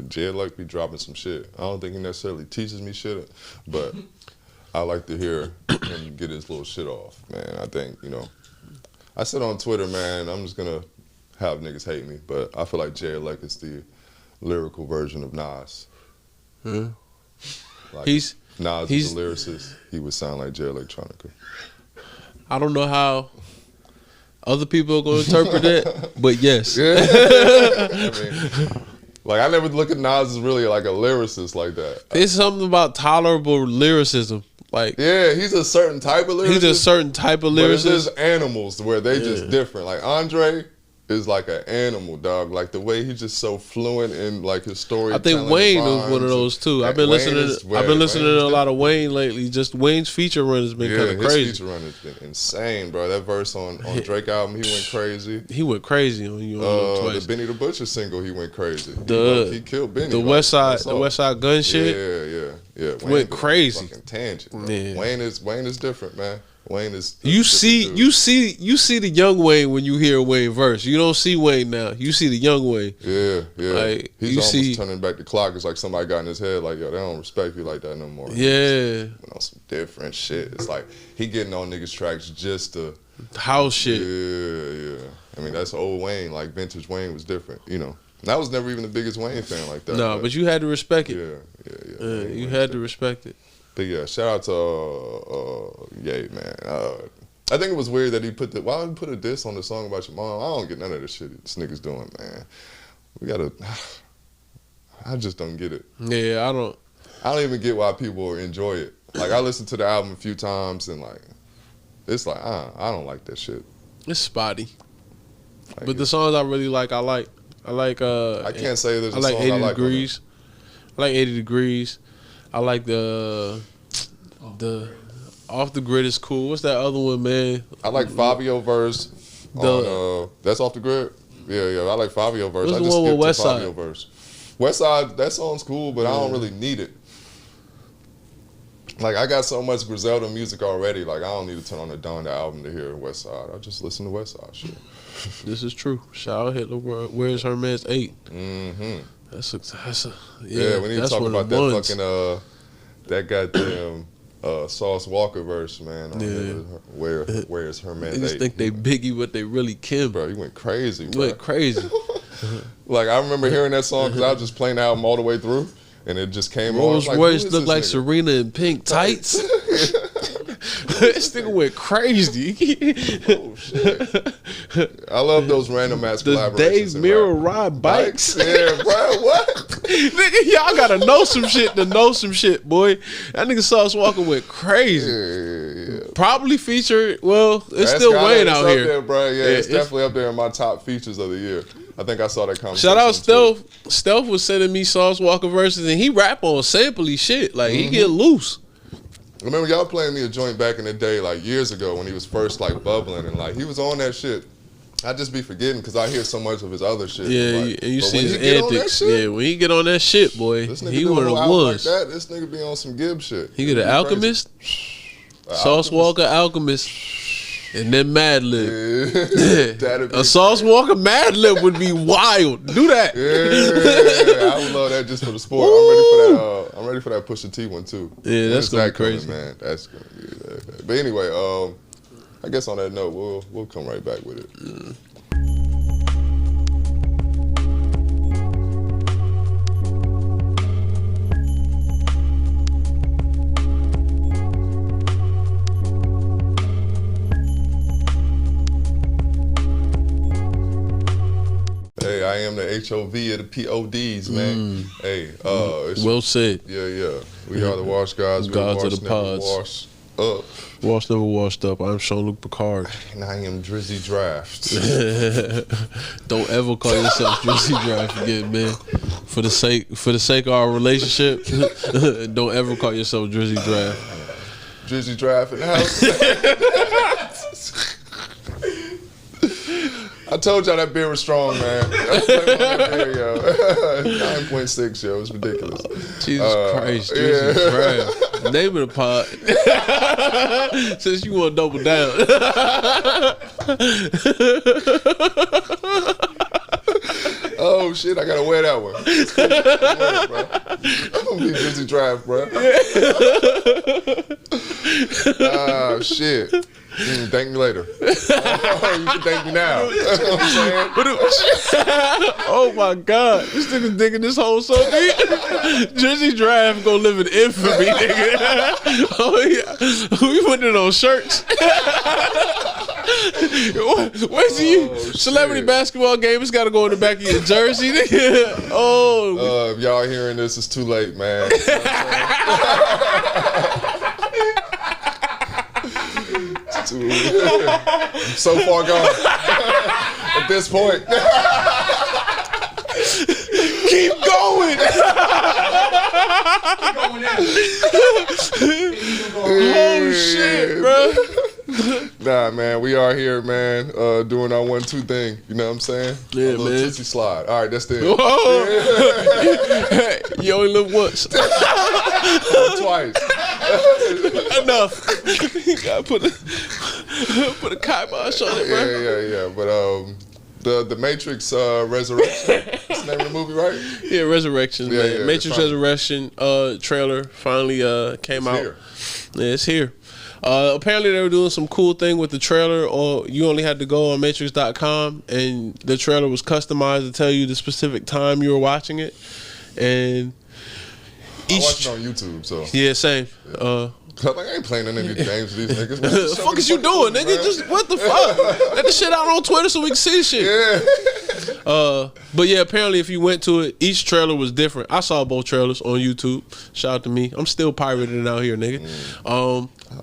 Jay Elect be dropping some shit. I don't think he necessarily teaches me shit, but I like to hear him get his little shit off, man. I think, you know, I said on Twitter, man, I'm just going to have niggas hate me, but I feel like Jay Elect is the lyrical version of Nas. Yeah. Like, Nas is a lyricist. He would sound like Jay Electronica. I don't know how other people are going to interpret it, but yes. Yeah. I mean, like, I never look at Nas as really like a lyricist like that. There's something about tolerable lyricism. Like, yeah, he's a certain type of lyricist. He's a certain type of lyricist. But it's just animals where they just different. Like, Andre is like an animal, dog. Like, the way he's just so fluent in like his story. I think Wayne is one of those too. I've been listening to a lot of Wayne lately. Just Wayne's feature run has been kind of crazy. His feature run has been insane, bro. That verse on Drake album, he went crazy. He went crazy on you. The Benny the Butcher single, he went crazy. He killed Benny. The West Side Gun shit. Yeah. Wayne went crazy. Fucking tangent. Bro. Yeah. Wayne is different, man. Wayne is. You see the young Wayne when you hear Wayne verse. You don't see Wayne now. You see the young Wayne. Yeah. Like, he's almost turning back the clock. It's like somebody got in his head like, yo, they don't respect you like that no more. Yeah. On some different shit. It's like he getting on niggas' tracks just to house shit. Yeah. I mean, that's old Wayne. Like vintage Wayne was different. You know, and I was never even the biggest Wayne fan like that. No, but you had to respect it. Yeah. You had to respect it. But yeah, shout out to Ye, man. I think it was weird that he put why would he put a diss on the song about your mom? I don't get none of this shit this nigga's doing, man. I just don't get it. Yeah, I don't even get why people enjoy it. Like, I listened to the album a few times and like, it's like, I don't like that shit. It's spotty. Like, but the songs I really like, I like. I can't say there's a like song 80 I like. Degrees. I like 80 Degrees. I like the Off the Grid is cool. What's that other one, man? I like Fabio verse. That's Off the Grid. Yeah. I like Fabio verse. What's I the just one with skipped to Fabio verse. Westside, that song's cool, but I don't really need it. Like, I got so much Griselda music already. Like, I don't need to turn on the Donda album to hear Westside. I just listen to Westside shit. This is true. Shout out Hitler. Where's Her Man's 8? Mm-hmm. That's a we need to talk about that fucking that goddamn Sauce Walker verse, man. Where's Her Man's 8? Niggas think they Biggie, but they really Kim. Bro, you went crazy, bro. Went crazy. Like, I remember hearing that song because I was just playing the album all the way through, and it just came on. Rolls Royce look like Serena in pink tights. This nigga went crazy. Oh shit! I love those random ass collaborations. Dave Mirror ride bikes. Yeah, bro. What? Nigga, y'all gotta know some shit to know some shit, boy. That nigga Sauce Walker went crazy. Yeah. Probably featured. Well, it's That's still Wayne out here, there, bro. Yeah, it's definitely up there in my top features of the year. I think I saw that conversation. Shout out Stealth. Stealth was sending me Sauce Walker verses, and he rap on sampley shit. Like, he get loose. Remember y'all playing me a joint back in the day, like years ago, when he was first like bubbling, and like he was on that shit. I just be forgetting because I hear so much of his other shit. Yeah, like, and you see his antics. Yeah, when he get on that shit, boy, he one of the ones. Like that, this nigga be on some Gibbs shit. He get an Alchemist, Sauce Walker Alchemist, and then Mad Lib. Yeah. A Sauce Walker Mad Lib would be wild. Do that. Yeah, I would love that just for the sport. I'm ready for that Pusha T one too. Yeah, that's gonna be crazy, man. That's gonna be that. But anyway, I guess on that note, we'll come right back with it. Hey, I am the HOV of the PODs, man. Hey, well said. Yeah. We are the Wash Guys. Gods of the pods. Wash up. Washed never washed up. I'm Jean-Luc Picard. And I am Drizzy Draft. Don't ever call yourself Drizzy Draft again, man. For the sake of our relationship, don't ever call yourself Drizzy Draft. Drizzy Draft in the house. I told y'all that beer was strong, man. That's that beer, yo. 9.6, yo. It's ridiculous. Jesus Christ, Drizzy Draft. Name of the pod. Since you want to double down. Oh shit, I gotta wear that one. I'm gonna be Drizzy Draft, bro. Ah, shit. Thank me later. You can thank me now. You know what I'm saying? Oh my God. This nigga's digging this whole so deep. Drizzy Draft gonna live in infamy, nigga. Oh yeah. We putting it on shirts. Where's you? Celebrity basketball game, it's gotta go in the back of your jersey, nigga. Oh. If y'all hearing this, it's too late, man. I'm so far gone at this point. Keep going. Oh shit, bro. Nah, man, we are here, man, doing our 1-2 thing. You know what I'm saying? Yeah, a little man. Tootsie slide. All right, that's it. Hey, you only live once. Twice. Enough. You gotta put a kibosh on it, bro. Yeah. But the Matrix Resurrection. That's the name of the movie, right? Yeah, Resurrection. Yeah, man. yeah, Matrix Resurrection trailer finally came out. Here. Yeah, it's here. Apparently they were doing some cool thing with the trailer, or you only had to go on matrix.com and the trailer was customized to tell you the specific time you were watching it. And I watched it on YouTube, so yeah, same. Yeah. I ain't playing any games with these niggas. Man. The fuck is you doing, nigga? Just what the fuck? Let the shit out on Twitter so we can see the shit. Yeah. But yeah, apparently if you went to it, each trailer was different. I saw both trailers on YouTube. Shout out to me. I'm still pirating out here, nigga.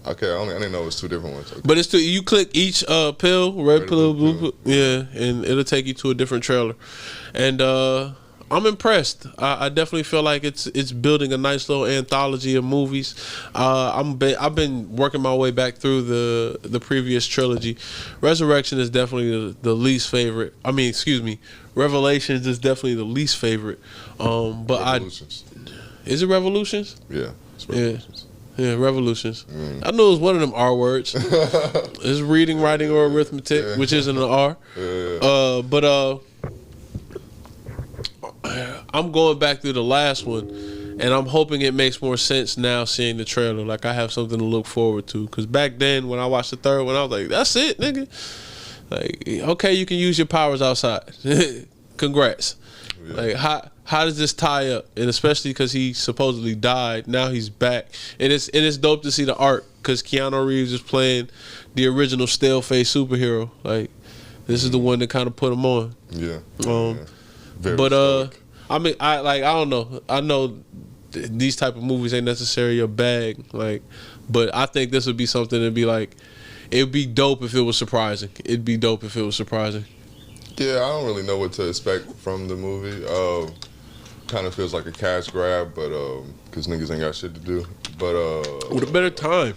Okay, I didn't know it was two different ones. Okay. But it's you click each pill, red pill, blue pill, yeah, and it'll take you to a different trailer. And I'm impressed. I definitely feel like it's building a nice little anthology of movies. I've been working my way back through the previous trilogy. Resurrection is definitely the least favorite. I mean, excuse me, Revelations is definitely the least favorite. But Revolutions. Is it Revolutions? Yeah, it's Revolutions. Yeah, Revolutions. I knew it was one of them R words. It's reading, writing, or arithmetic, which isn't an R. But I'm going back through the last one, and I'm hoping it makes more sense now seeing the trailer. Like, I have something to look forward to. Because back then, when I watched the third one, I was like, that's it, nigga. Like, okay, you can use your powers outside. Congrats. Yeah. Like, how does this tie up? And especially because he supposedly died, now he's back. And it's dope to see the art, because Keanu Reeves is playing the original stale-faced superhero. Like, this is the one that kind of put him on. Yeah. But stoic. I mean, I don't know. I know these type of movies ain't necessarily your bag. Like, but I think this would be something that'd be like, it'd be dope if it was surprising. It'd be dope if it was surprising. Yeah, I don't really know what to expect from the movie. Kind of feels like a cash grab, but because niggas ain't got shit to do. But with a better time.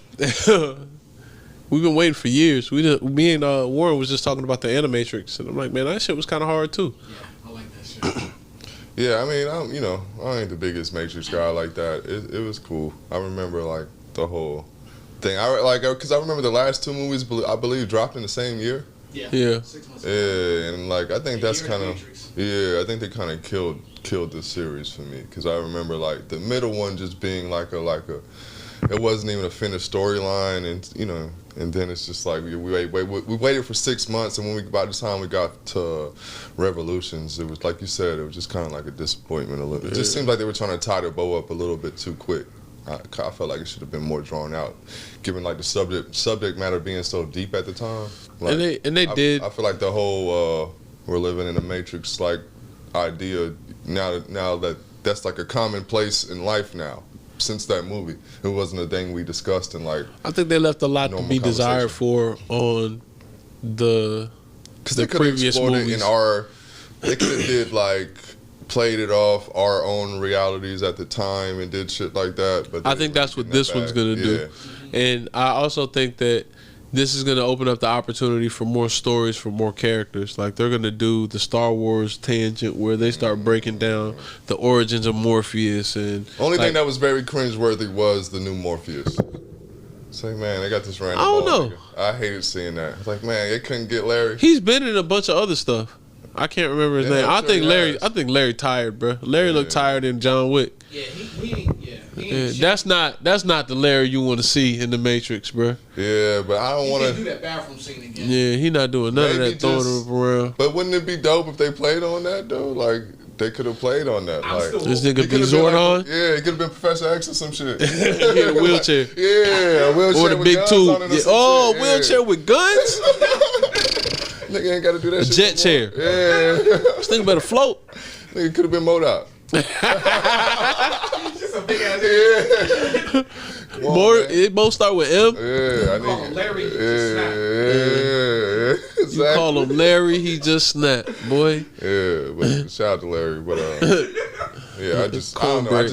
We've been waiting for years. Me and Warren was just talking about the Animatrix, and I'm like, man, that shit was kind of hard too. Yeah, I like that shit. Yeah, I mean, I ain't the biggest Matrix guy like that. It was cool. I remember like the whole thing. Because I remember the last two movies, I believe, dropped in the same year. Yeah. 6 months. Yeah, and like I think that's kind of I think they kind of killed the series for me, because I remember like the middle one just being like a it wasn't even a finished storyline, and then it's just like we waited for 6 months, and by the time we got to Revolutions, it was like you said, it was just kind of like a disappointment a little. It just seemed like they were trying to tie the bow up a little bit too quick. I felt like it should have been more drawn out, given like the subject matter being so deep at the time. Like, and they did. I feel like the whole we're living in a Matrix like idea now that that's like a commonplace in life now. Since that movie, it wasn't a thing we discussed in like. I think they left a lot to be desired for on the previous movies. They could have did like played it off our own realities at the time and did shit like that. But I think that's what this one's gonna do, and I also think that this is gonna open up the opportunity for more stories, for more characters. Like, they're gonna do the Star Wars tangent where they start breaking down the origins of Morpheus, and only thing that was very cringeworthy was the new Morpheus. It's like, man, they got this random. I don't know. Nigga. I hated seeing that. It's like, man, they couldn't get Larry. He's been in a bunch of other stuff. I can't remember his name. I think Larry tired, bro. Larry looked tired in John Wick. Yeah, he that's not the Larry you want to see in the Matrix, bro. Yeah, but I don't want to do that bathroom scene again. Yeah, he not doing none of that throwing him around. But wouldn't it be dope if they played on that though? Like, they could have played on that. Like, this nigga be Zordon. Yeah, he could have been Professor X or some shit. Yeah, a wheelchair. Yeah, a wheelchair or the with big guns tube. on it or a wheelchair with guns. Nigga ain't got to do that a shit. Jet chair. Yeah. This nigga better float. Nigga could have been MODOK. Just a big ass. Yeah. It both start with M. Yeah, I call him Larry. Yeah. Exactly. You call him Larry, he just snapped, boy. Yeah, but shout out to Larry. But yeah, I don't know.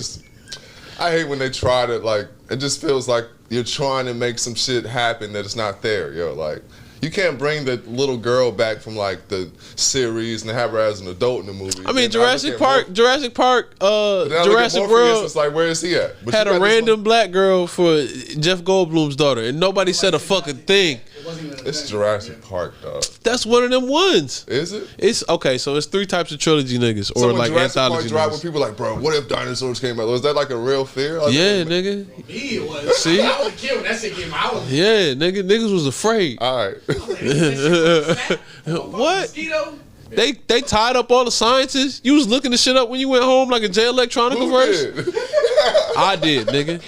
I hate when they try to, like, it just feels like you're trying to make some shit happen that it's not there. Yo, like, You can't bring the little girl back from like the series and have her as an adult in the movie. I mean, And Jurassic Park, Jurassic Morpheus, World it's like, where is he at? But had you a got this random black girl for Jeff Goldblum's daughter, and nobody said a fucking thing. It wasn't even. It's Jurassic Park, dog. That's one of them ones. Is it? It's okay. So it's 3 types of trilogy niggas, or So when like Jurassic Park anthology dropped, when niggas. people like, bro, what if dinosaurs came out? Was that like a real fear? Like, Yeah, nigga. Me, it was. See? I was a kid when that shit came out. I was. Yeah, niggas was afraid. All right. What? Mosquito. They tied up all the sciences. You was looking the shit up when you went home like a J Electronica Who verse. did? I did, nigga.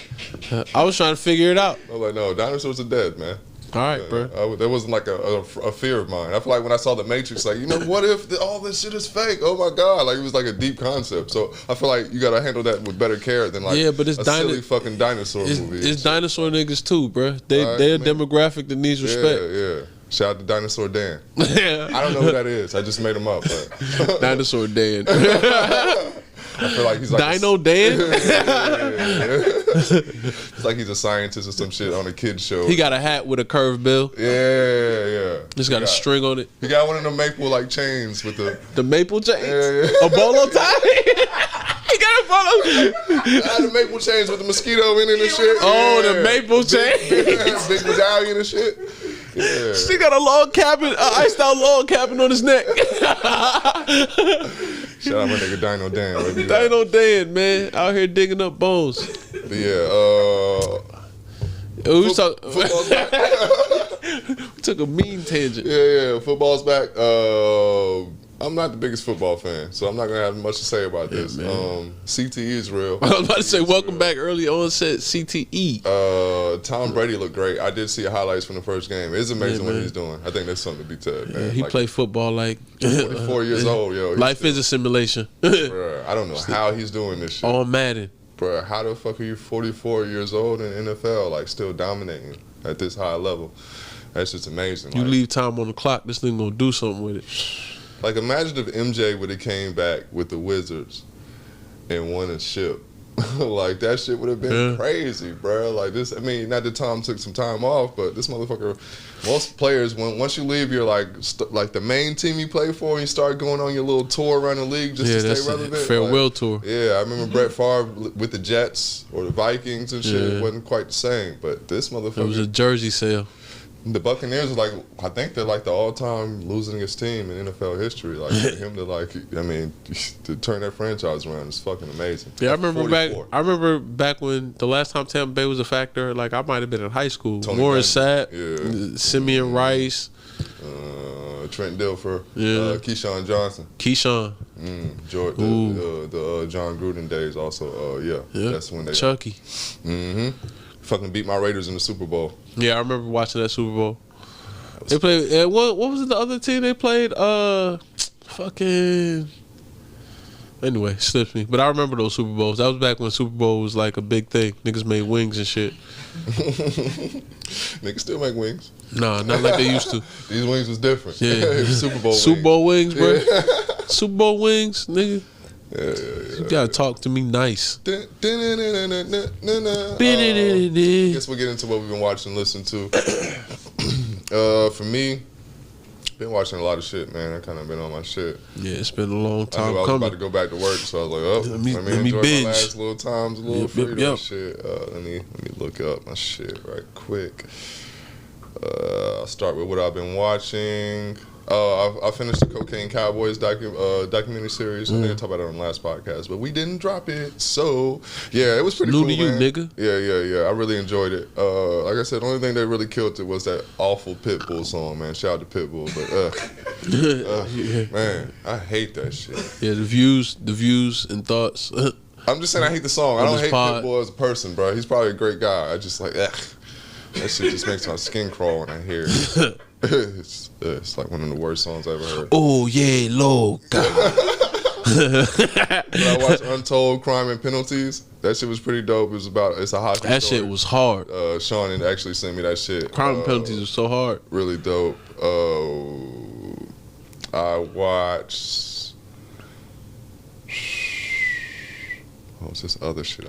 I was trying to figure it out. I was like, no, dinosaurs are dead, man. All right, bro. That wasn't like a fear of mine. I feel like when I saw the Matrix, like, you know, what if all this shit is fake? Oh my god, like it was like a deep concept. So I feel like you gotta handle that with better care than like But it's a silly fucking dinosaur movie. It's dinosaur niggas too, bro. They're a demographic that needs respect. Yeah. Shout out to Dinosaur Dan. Yeah. I don't know who that is. I just made him up. But Dinosaur Dan. I feel like he's like Dino Dan? It's like he's a scientist or some shit on a kid's show. He got a hat with a curved bill. Yeah. Just got a string on it. He got one of them maple like chains with the maple chains? Yeah. A bolo tie? He got a bolo tie. the maple chains with the mosquito in it and shit. Oh, Yeah. the maple chains. Big medallion and shit. Yeah. She got a log cabin, iced out log cabin on his neck. Shout out my nigga Dino Dan. Baby. Dino Dan, man, out here digging up bones. But yeah, We football's back. took a mean tangent. Yeah, football's back. I'm not the biggest football fan, so I'm not gonna have much to say about this. man. CTE is real. I was about to say, welcome back early onset CTE. Tom Brady looked great. I did see highlights from the first game. It's amazing what man. he's doing. I think that's something to be said, man. Yeah, he Like, played football like 24 years old, yo. life is a simulation. Bruh, I don't know how he's doing this shit. On Madden. Bruh, how the fuck are you 44 years old in the NFL, like still dominating at this high level? That's just amazing. You Like, leave time on the clock, this thing gonna do something with it. like imagine if MJ would have came back with the Wizards and won a ship. Like that shit would have been crazy, bro. Like this, I mean, not that Tom took some time off, but this motherfucker. Most players, once you leave your like the main team you play for, and you start going on your little tour around the league just to stay relevant. Farewell like, tour. Yeah, I remember Brett Favre with the Jets or the Vikings and shit. Yeah. It wasn't quite the same, but this motherfucker. It was a jersey sale. The Buccaneers are like, I think they're like the all-time losingest team in NFL history. Like for him to like, I mean, to turn that franchise around is fucking amazing. Yeah, I Like, remember 44. back when the last time Tampa Bay was a factor. Like I might have been in high school. Tony Warren Dungy. Sapp, Yeah. Simeon Rice, Trent Dilfer, Yeah. Keyshawn Johnson, Keyshawn, George, the John Gruden days. Also, yeah, that's when they Chucky. fucking beat my Raiders in the Super Bowl. Yeah, I remember watching that Super Bowl. They played. What was it? The other team they played? Fucking. Anyway, slips me. But I remember those Super Bowls. That was back when Super Bowl was like a big thing. Niggas made wings and shit. Niggas still make wings. Nah, not like they used to. These wings was different. Yeah. Super Bowl. Super Bowl wings, bro. Super Bowl wings, nigga. Yeah. You gotta talk to me nice. Guess we'll get into what we've been watching and listening to. For me, been watching a lot of shit, man. I kind of been on my shit. Yeah, it's been a long I time knew I was coming. about to go back to work, so I was like, oh, let me enjoy binge. my last little times, a little Yep, freedom yep. and shit. Let me look up my shit right quick. I'll start with what I've been watching. I finished the Cocaine Cowboys documentary series. I think I talked about it on the last podcast, but we didn't drop it. So, yeah, it was pretty New cool, to you, man. nigga. Yeah. I really enjoyed it. Like I said, the only thing that really killed it was that awful Pitbull song, man. Shout out to Pitbull, but man, I hate that shit. Yeah, the views and thoughts. I'm just saying I hate the song. I On don't this hate pod. Pitbull as a person, bro. He's probably a great guy. I just like, that shit just makes my skin crawl when I hear it. It's like one of the worst songs I ever heard. Oh yeah, loca. But I watched Untold Crime and Penalties. That shit was pretty dope. It's a hockey That story. shit was hard. Sean had actually sent me that shit. Crime and penalties was so hard. Really dope. I watched. What was this other shit?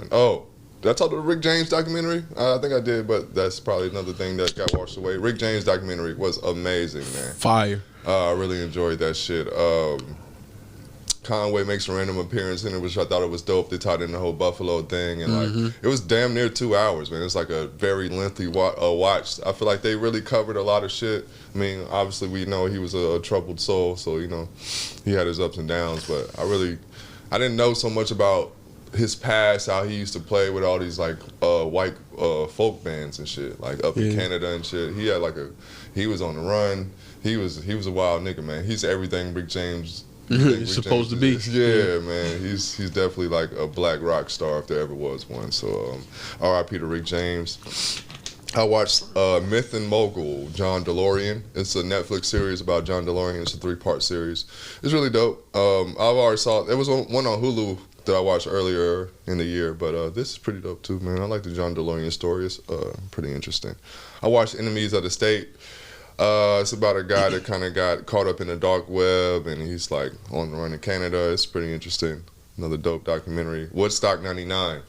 Did I talk to the Rick James documentary? I think I did, but that's probably another thing that got washed away. Rick James documentary was amazing, man. Fire. I really enjoyed that shit. Conway makes a random appearance in it, which I thought it was dope. They tied in the whole Buffalo thing, and like it was damn near 2 hours, man. It's like a very lengthy watch. I feel like they really covered a lot of shit. I mean, obviously we know he was a troubled soul, so you know he had his ups and downs. But I didn't know so much about his past, how he used to play with all these like white folk bands and shit, like up in Canada and shit. He had he was on the run. He was a wild nigga, man. He's everything Rick James. He's supposed to be. Yeah, man. He's definitely like a black rock star if there ever was one. So R.I.P. to Rick James. I watched Myth and Mogul, John DeLorean. It's a Netflix series about John DeLorean. It's a 3-part series. It's really dope. I've already saw there was one on Hulu that I watched earlier in the year, but this is pretty dope too, man. I like the John DeLorean story. It's pretty interesting. I watched Enemies of the State. It's about a guy that kind of got caught up in the dark web, and he's like on the run in Canada. It's pretty interesting. Another dope documentary. Woodstock '99.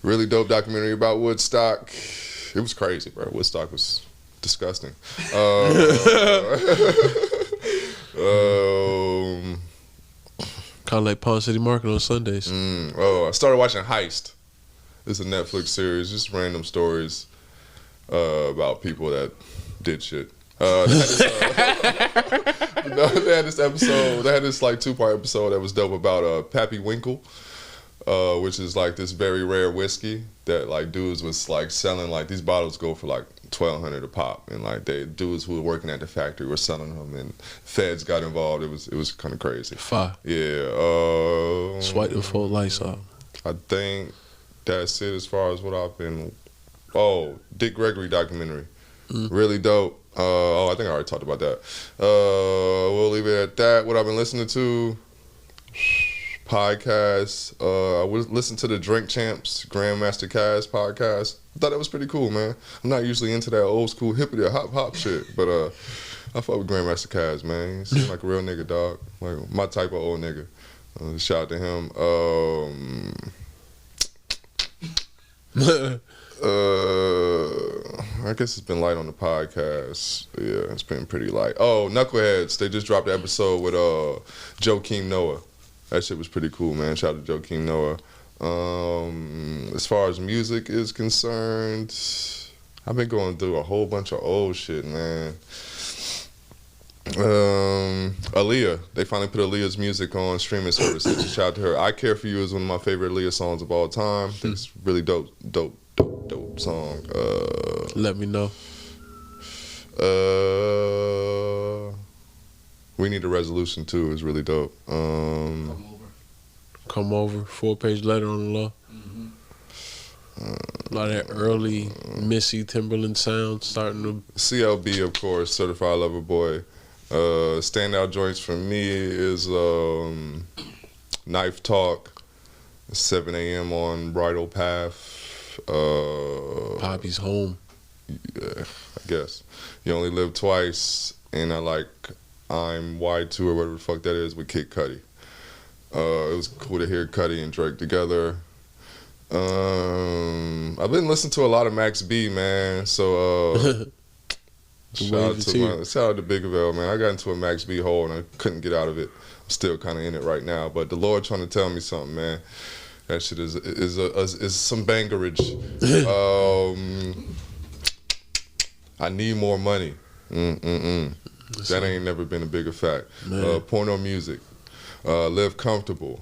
Really dope documentary about Woodstock. It was crazy, bro. Woodstock was disgusting. Kind of like Pawn City Market on Sundays. I started watching Heist. It's a Netflix series, just random stories about people that did shit. They had this episode. They had this like 2-part episode that was dope about Pappy Winkle, which is like this very rare whiskey that like dudes was like selling. Like these bottles go for like $1,200 a pop, and like dudes who were working at the factory were selling them, and feds got involved. It was kind of crazy. Fire. Yeah. Swipe the full lights off. I think that's it as far as what I've been. Oh, Dick Gregory documentary. Really dope. I think I already talked about that. We'll leave it at that. What I've been listening to, podcasts. I listened to the Drink Champs Grandmaster Cast podcast. I thought that was pretty cool, man. I'm not usually into that old school hippity hop shit, but I fuck with Grandmaster Cast, man. He seems like a real nigga, dog. Like my type of old nigga. Shout out to him. I guess it's been light on the podcast. Yeah, it's been pretty light. Oh, Knuckleheads. They just dropped the episode with Joakim Noah. That shit was pretty cool, man. Shout out to Joakim Noah. As far as music is concerned, I've been going through a whole bunch of old shit, man. Aaliyah. They finally put Aaliyah's music on streaming services. Shout out to her. I Care For You is one of my favorite Aaliyah songs of all time. I think it's really dope song. Let me know. We Need a Resolution too is really dope. Come over. 4-page letter on the law. A lot of that early Missy Timberland sound starting to. CLB, of course, Certified Lover Boy. Standout joints for me is Knife Talk, 7 a.m. on Bridal Path. Poppy's Home. Yeah, I guess. You Only Live Twice, and I like I'm Y2 or whatever the fuck that is with Kid Cudi. It was cool to hear Cudi and Drake together. I've been listening to a lot of Max B, man. So shout out to Big Avell, man. I got into a Max B hole and I couldn't get out of it. I'm still kind of in it right now, but the Lord trying to tell me something, man. That shit is some bangerage. I need more money. That ain't never been a bigger fact. Porno music. Live comfortable.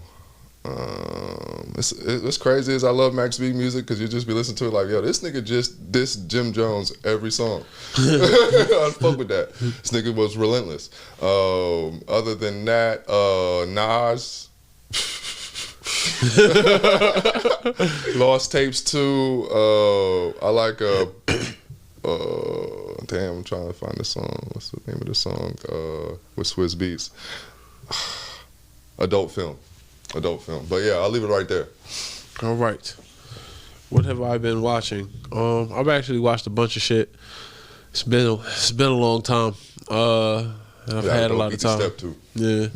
What's crazy is I love Max B music because you just be listening to it like, yo, this nigga just dissed Jim Jones every song. I fuck with that. This nigga was relentless. Other than that, Nas. Lost Tapes 2. I like damn, I'm trying to find the song. What's the name of the song? With Swiss Beats. Adult film. But yeah, I'll leave it right there. All right. What have I been watching? I've actually watched a bunch of shit. It's been a long time. And I've had a lot of time. Step 2. Yeah.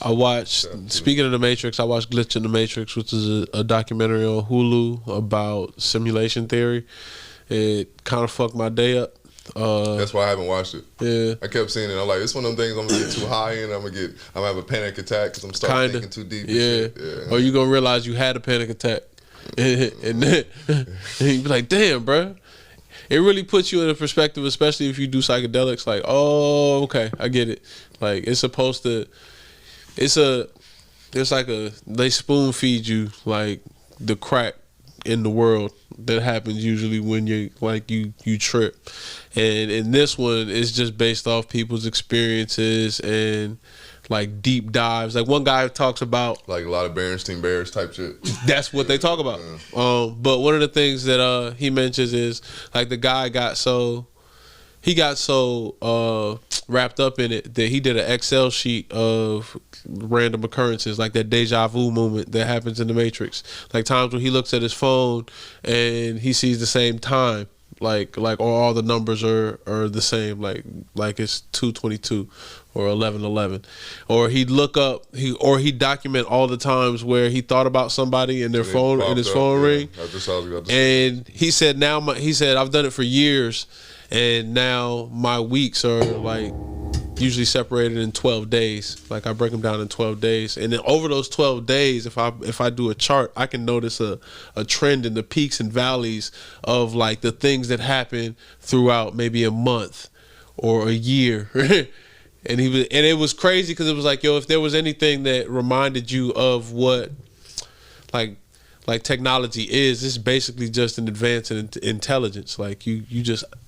I watched, speaking of the Matrix, I watched Glitch in the Matrix, which is a documentary on Hulu about simulation theory. It kind of fucked my day up. That's why I haven't watched it. Yeah, I kept seeing it. I'm like, it's one of them things I'm gonna get too high in. I'm gonna have a panic attack because I'm starting thinking too deep. Yeah. Or you gonna realize you had a panic attack, and then you be like, damn, bro. It really puts you in a perspective, especially if you do psychedelics. Like, oh, okay, I get it. Like, it's supposed to. They spoon feed you like the crack in the world that happens usually when you trip, and in this one it's just based off people's experiences and like deep dives. Like one guy talks about like a lot of Berenstain Bears type shit. That's what they talk about. But one of the things that he mentions is like the guy got so wrapped up in it that he did an Excel sheet of random occurrences, like that deja vu moment that happens in the Matrix. Like times when he looks at his phone and he sees the same time, like all the numbers are the same, like it's 2:22 or 11:11, or he'd look up, he'd document all the times where he thought about somebody and their phone and his phone ring. And he said I've done it for years. And now my weeks are like usually separated in 12 days. Like I break them down in 12 days. And then over those 12 days, if I do a chart, I can notice a trend in the peaks and valleys of like the things that happen throughout maybe a month or a year. And it was crazy because it was like, yo, if there was anything that reminded you of what like technology is, it's basically just an advance in intelligence. Like you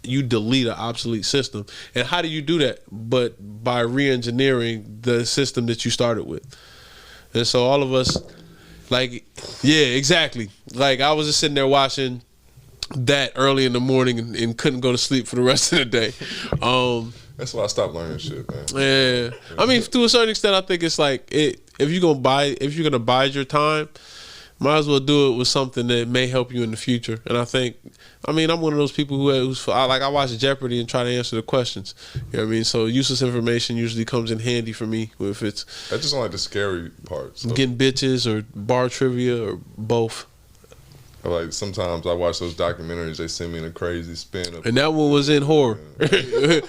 delete an obsolete system. And how do you do that? But by re-engineering the system that you started with. And so all of us, like, yeah, exactly. Like I was just sitting there watching that early in the morning and couldn't go to sleep for the rest of the day. That's why I stopped learning shit, man. Yeah. I mean, to a certain extent, I think it's like if you're gonna bide your time, might as well do it with something that may help you in the future. And I'm one of those people I watch Jeopardy and try to answer the questions. You know what I mean? So useless information usually comes in handy for me if it's. I just don't like the scary parts. So. Getting bitches or bar trivia or both. Like sometimes I watch those documentaries, they send me in a crazy spin. And that one was in horror. It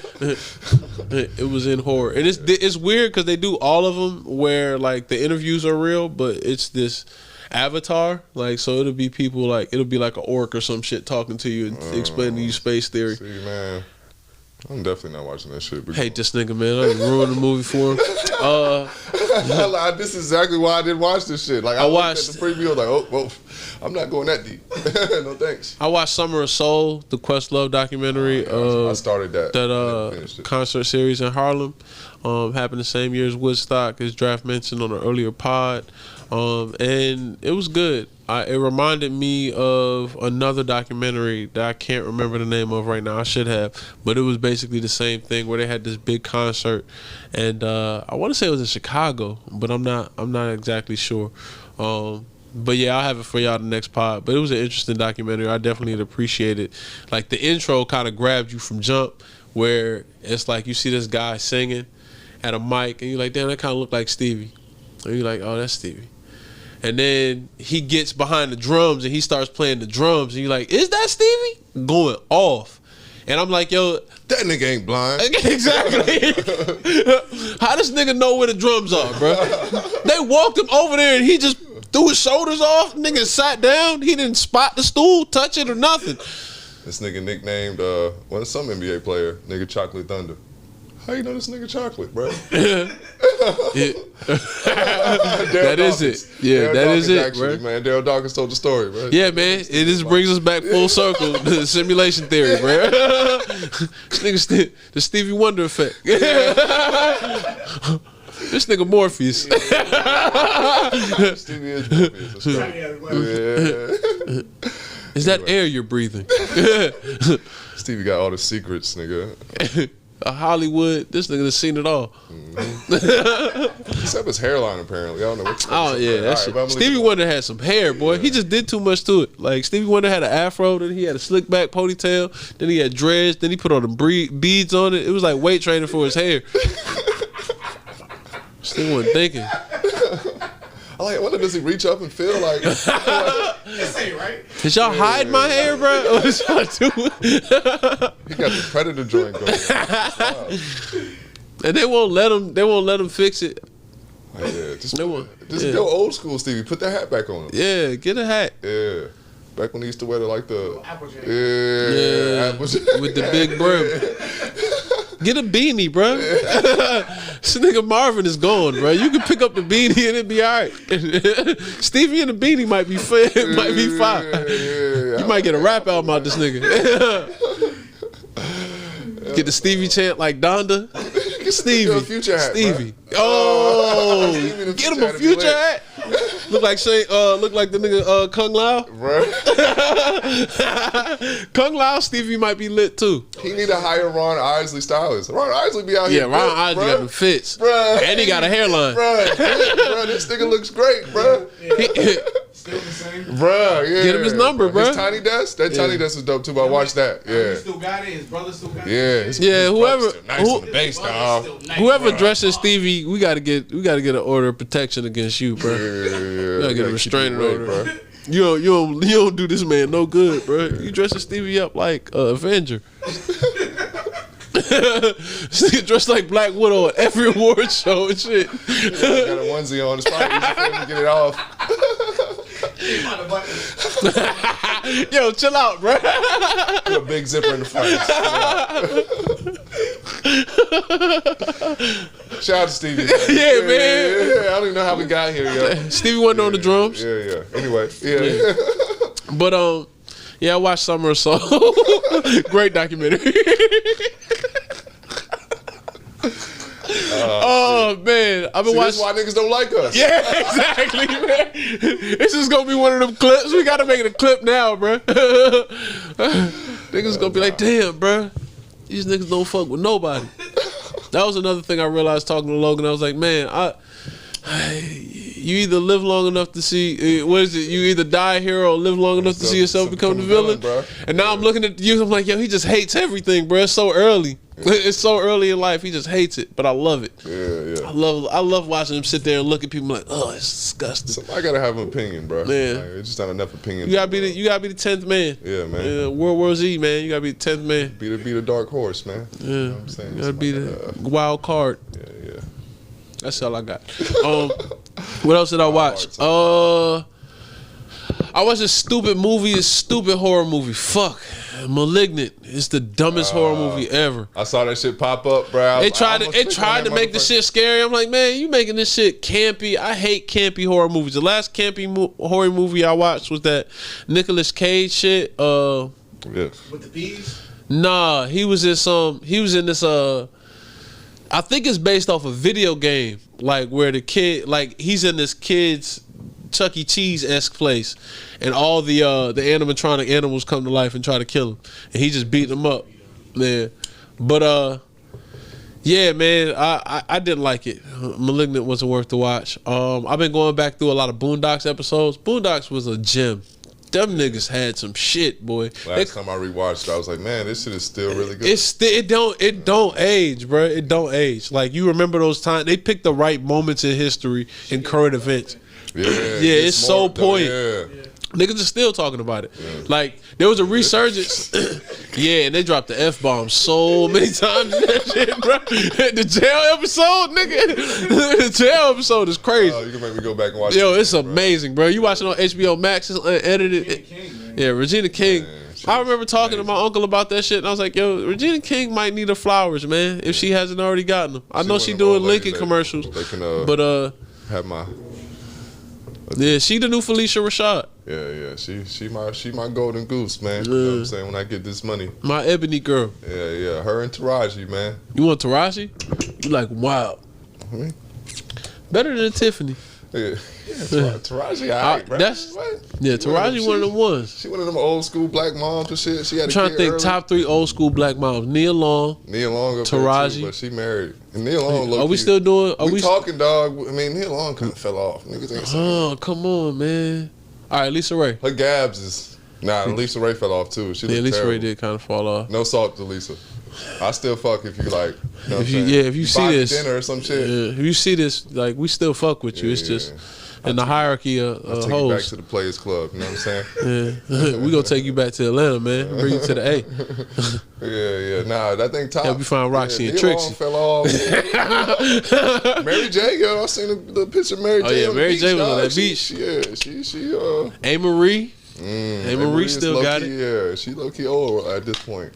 was in horror. And it's weird because they do all of them where like the interviews are real, but it's this avatar, like, so it'll be people like, it'll be like an orc or some shit talking to you and explaining to you space theory. See, man, I'm definitely not watching that shit. Hate this nigga, man. I ruined the movie for him. This is exactly why I didn't watch this shit. Like I watched the preview, like, oh, well, I'm not going that deep. No thanks. I watched Summer of Soul, the Questlove documentary. I started that concert series in Harlem. Happened the same year as Woodstock, as Draft mentioned on an earlier pod. And it was good. It reminded me of another documentary that I can't remember the name of right now. I should have, but it was basically the same thing where they had this big concert, and I want to say it was in Chicago, but I'm not exactly sure. But yeah, I'll have it for y'all the next pod. But it was an interesting documentary. I definitely appreciate it. Like the intro kind of grabbed you from jump, where it's like you see this guy singing at a mic, and you're like, damn, that kind of looked like Stevie. And you're like, oh, that's Stevie. And then he gets behind the drums and he starts playing the drums, and you're like, is that Stevie? Going off. And I'm like, yo, that nigga ain't blind. Exactly. How does nigga know where the drums are, bro? They walked him over there and he just threw his shoulders off. Nigga sat down. He didn't spot the stool, touch it, or nothing. This nigga nicknamed some NBA player, nigga Chocolate Thunder. How you know this nigga Chocolate, bro? That is it. Yeah, that is it, actually, bro. Man, Daryl Dawkins told the story, bro. Yeah, man. It just brings us back full circle to the simulation theory, bro. This nigga, the Stevie Wonder effect. This nigga Morpheus. Stevie is Morpheus. Yeah. Is that air you're breathing? Stevie got all the secrets, nigga. Hollywood, this nigga has seen it all. Except his hairline, apparently. I don't know what. Oh yeah, that shit. Stevie Wonder had some hair, boy. Yeah. He just did too much to it. Like Stevie Wonder had an afro, then he had a slick back ponytail, then he had dreads, then he put all the beads on it. It was like weight training for his hair. This nigga wasn't thinking. I wonder, does he reach up and feel like? This ain't right. Did y'all hide my hair, bro? What y'all doing? He got the predator joint going. Wow. And they won't let him fix it. Like, yeah, just go old school, Stevie. Put that hat back on him. Yeah, get a hat. Yeah. Back when he used to wear the Applejack. With the big brim. Get a beanie, bro. This nigga Marvin is gone, bro. You can pick up the beanie and it be all right. Stevie and the beanie might be fine. You might get a rap album out this nigga. Get the Stevie chant like Donda. Stevie. Future hat, Stevie. Oh, get him a future hat. Look like the nigga Kung Lao. Right. Kung Lao Stevie might be lit too. He need to hire Ron Isley stylist. Ron Isley be out here. Yeah, Ron Isley got the fits. Bruh. And he got a hairline. Bruh, this nigga looks great, bruh. Still the same. Bruh, yeah. Get him his number, bruh. His Tiny Desk? That Tiny Desk was dope too, but I watched that. He Yeah. still got it. His brother still got it. Yeah. His whoever- brother's still nice on the bass, dog. Whoever dresses Stevie, we gotta get an order of protection against you, bro. Yeah. You gotta get a restraining order. Bro. You don't do this man no good, bro. You dressing Stevie up like Avenger. This nigga dressed like Black Widow at every award show and shit. Got a onesie on. It's probably easy for him to get it off. Yo, chill out, bro. Put a big zipper in the front. Shout out to Stevie. Yeah, man. Yeah, I don't even know how we got here, yo. Stevie wasn't on the drums. Yeah. Anyway, yeah. But yeah, I watched Summer of Soul. Great documentary. Oh man, I've been See, watching. that's why niggas don't like us. Yeah, exactly, man. This is gonna be one of them clips. We gotta make it a clip now, bro. Niggas gonna be like, damn, bro, these niggas don't fuck with nobody. That was another thing I realized talking to Logan. I was like, man, you either live long enough to see what is it? You either die a hero or live long enough to see yourself become the villain. Bro. And now I'm looking at you. I'm like, yo, he just hates everything, bro. It's so early. It's so early in life. He just hates it, but I love it. Yeah. I love watching him sit there and look at people like, oh, it's disgusting. Somebody gotta have an opinion, bro. Yeah. Like, it's just not enough opinions. You gotta be the 10th man. Yeah, man. World War Z, man. You gotta be the 10th man. Be the dark horse, man. Yeah. You know what I'm saying? You gotta be the wild card. Yeah. That's all I got. What else did I watch? I watched a stupid horror movie. Fuck. Malignant. It's the dumbest horror movie ever. I saw that shit pop up, bro. It tried to make the shit scary. I'm like, man, you making this shit campy. I hate campy horror movies. The last campy horror movie I watched was that Nicolas Cage shit. Yeah. With the bees? Nah, he was in this I think it's based off a video game, like where the kid, like he's in this kid's Chuck E. Cheese-esque place, and all the animatronic animals come to life and try to kill him, and he just beat them up. Yeah, but yeah, man, I didn't like it. Malignant wasn't worth the watch. I've been going back through a lot of Boondocks episodes. Boondocks was a gem. Them niggas had some shit, boy. Last time I rewatched it, I was like, man, this shit is still really good. It don't age, bro. It don't age. Like, you remember those times. They picked the right moments in history and current events. Yeah, it's so poignant. Yeah. Niggas are still talking about it. Yeah. Like, there was a resurgence. Yeah, and they dropped the F-bomb so many times in that shit, bro. The jail episode, nigga. The jail episode is crazy. You can make me go back and watch it. Yo, it. It's amazing, bro. You watch it on HBO Max. It's edited. Yeah, Regina King. Man, I remember talking to my uncle about that shit, and I was like, yo, Regina King might need her flowers, man, if she hasn't already gotten them. I know she doing Lincoln commercials. They can, have my... Yeah, she the new Felicia Rashad. Yeah. She my golden goose, man. You know what I'm saying? When I get this money. My ebony girl. Yeah. Her and Taraji, man. You want Taraji? You like, wow. Better than Tiffany. Yeah, Taraji, alright, bro. Taraji one of them ones. She one of them old school black moms and shit. She had I'm trying to think early. Top 3 old school black moms. Nia Long, Taraji, but she married. And Nia Long, are we still doing? We talking, dog? I mean, Nia Long kind of fell off. Niggas ain't saying. Oh, come on, man. All right, Lisa Ray. Her Gabs is Lisa Ray fell off too. She Lisa terrible. Ray did kind of fall off. No salt to Lisa. I still fuck if you like. You know if you see buy me this dinner or some shit. Yeah, if you see this, like we still fuck with you. It's just in the hierarchy of I'll take you back hoes. to the Players Club. You know what I'm saying? Yeah, we gonna take you back to Atlanta, man. Bring you to the A. Yeah. Nah, I think top. Help you find Roxy and Neil Trixie. Long fell off. Mary J, yo, I seen the picture of Mary J. Oh yeah, on the Mary beach, J was on dog. that beach. She A. Marie. A. Marie still got it. Yeah, she low key old at this point.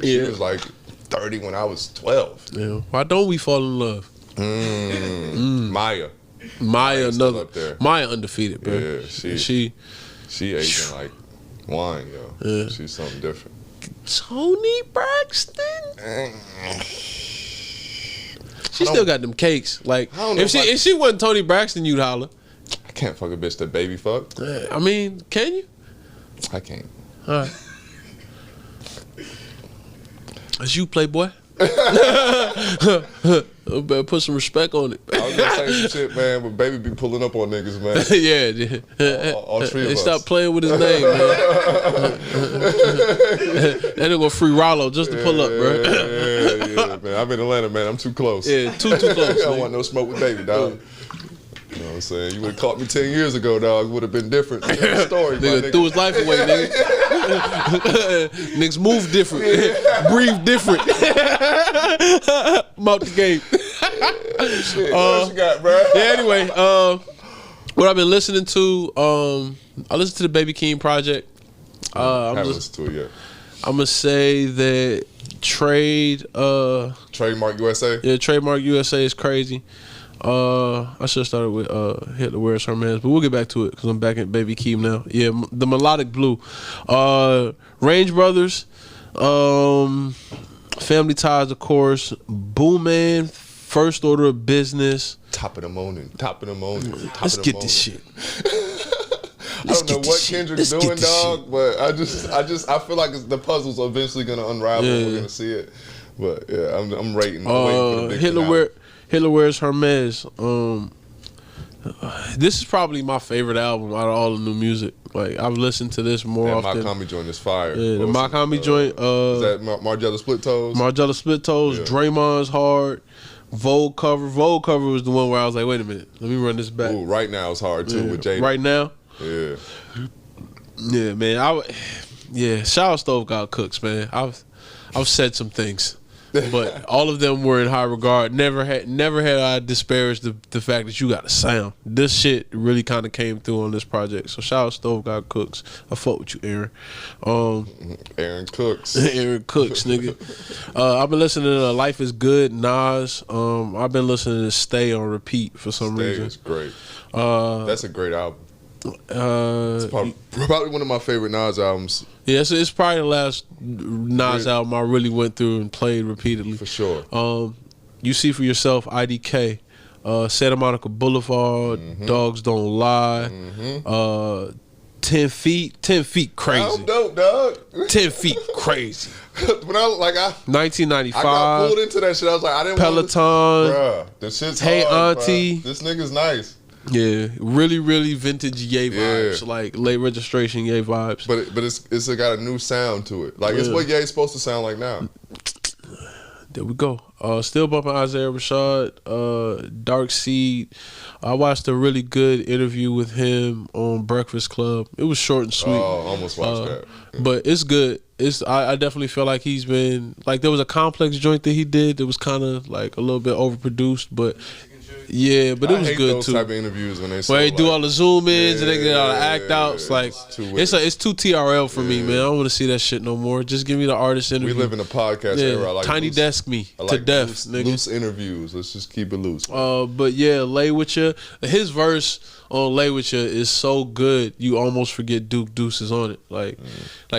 She was like 30 when I was 12. Yeah. Why don't we fall in love? Maya Maya up there. Maya undefeated, bro. Yeah, she aging like wine, yo. Yeah. She's something different. Tony Braxton. She still got them cakes. Like if she wasn't Tony Braxton, you'd holler. I can't fuck a bitch that baby fuck. I mean, can you? I can't. All right. That's you, Playboy. Better put some respect on it. I was gonna say some shit, man, but baby be pulling up on niggas, man. Yeah. All three of They us. stopped playing with his name, man. That nigga free Rollo just to pull up, bro. Yeah, man. I'm in Atlanta, man. I'm too close. Yeah, too close. I don't nigga. want no smoke with baby, dog. You know what I'm saying? You would have caught me 10 years ago, dog. Would have been different. Story, Nigga threw his life away, nigga. Niggas move different, breathe different. I'm out the game. Shit, what else you got, bro? Yeah. Anyway, what I've been listening to, I listened to the Baby Keem project. Haven't listened to it yet. I'm gonna say that Trademark USA. Yeah, Trademark USA is crazy. I should have started with Hitler Wears Hermes, but we'll get back to it because I'm back at Baby Keem now. Yeah, the Melodic Blue. Range Brothers. Family Ties, of course. Boom Man. First Order of Business. Top of the morning. Let's get this shit. I don't know what Kendrick's doing, dog, but I feel like the puzzles are eventually gonna unravel. Yeah. We're gonna see it. But yeah, I'm rating. I'm waiting for the big finale. Hitler Wears Hermes. This is probably my favorite album out of all the new music. Like I've listened to this more often. That Makami joint is fire. Yeah, the Makami joint. Is that Margiela Split Toes? Margiela Split Toes. Yeah. Draymond's hard. Vogue cover. Vogue cover was the one where I was like, wait a minute, let me run this back. Ooh, Right Now is hard too with Jada. Right Now. Yeah. Yeah, man. Shout out Stove God Cooks, man. I've said some things, but all of them were in high regard. Never had I disparaged the fact that you got a sound. This shit really kind of came through on this project. So shout out Stove God Cooks. I fuck with you, Aaron. Aaron Cooks. Aaron Cooks, nigga. I've been listening to Life Is Good, Nas. I've been listening to Stay on repeat for some reason. It's great. That's a great album. It's probably one of my favorite Nas albums. Yeah, it's probably the last Nas album I really went through and played repeatedly. For sure. You See For Yourself, IDK, Santa Monica Boulevard, Dogs Don't Lie, 10 Feet crazy. I'm dope, dog. 10 Feet crazy. When I 1995. I got pulled into that shit. I was like, I didn't Peloton. Bruh, this shit's Hey hard, Auntie. bruh. This nigga's nice. Yeah, really, really vintage Ye vibes, like late registration Ye vibes. But it's got a new sound to it. Like it's what Ye's supposed to sound like now. There we go. Still bumping Isaiah Rashad, Dark Seed. I watched a really good interview with him on Breakfast Club. It was short and sweet. Oh, I almost watched that. Yeah. But it's good. I definitely feel like he's been like there was a Complex joint that he did that was kind of like a little bit overproduced, but. Yeah, but it was hate good those too. Type of interviews when they do all the zoom ins and they get all the act outs. Like it's too TRL for me, man. I don't want to see that shit no more. Just give me the artist interview. We live in a podcast era. I like Tiny loose, Desk me I like to death, nigga. Loose interviews. Let's just keep it loose. But yeah, Lay With Ya. His verse on Lay With Ya is so good, you almost forget Duke Deuce is on it. Like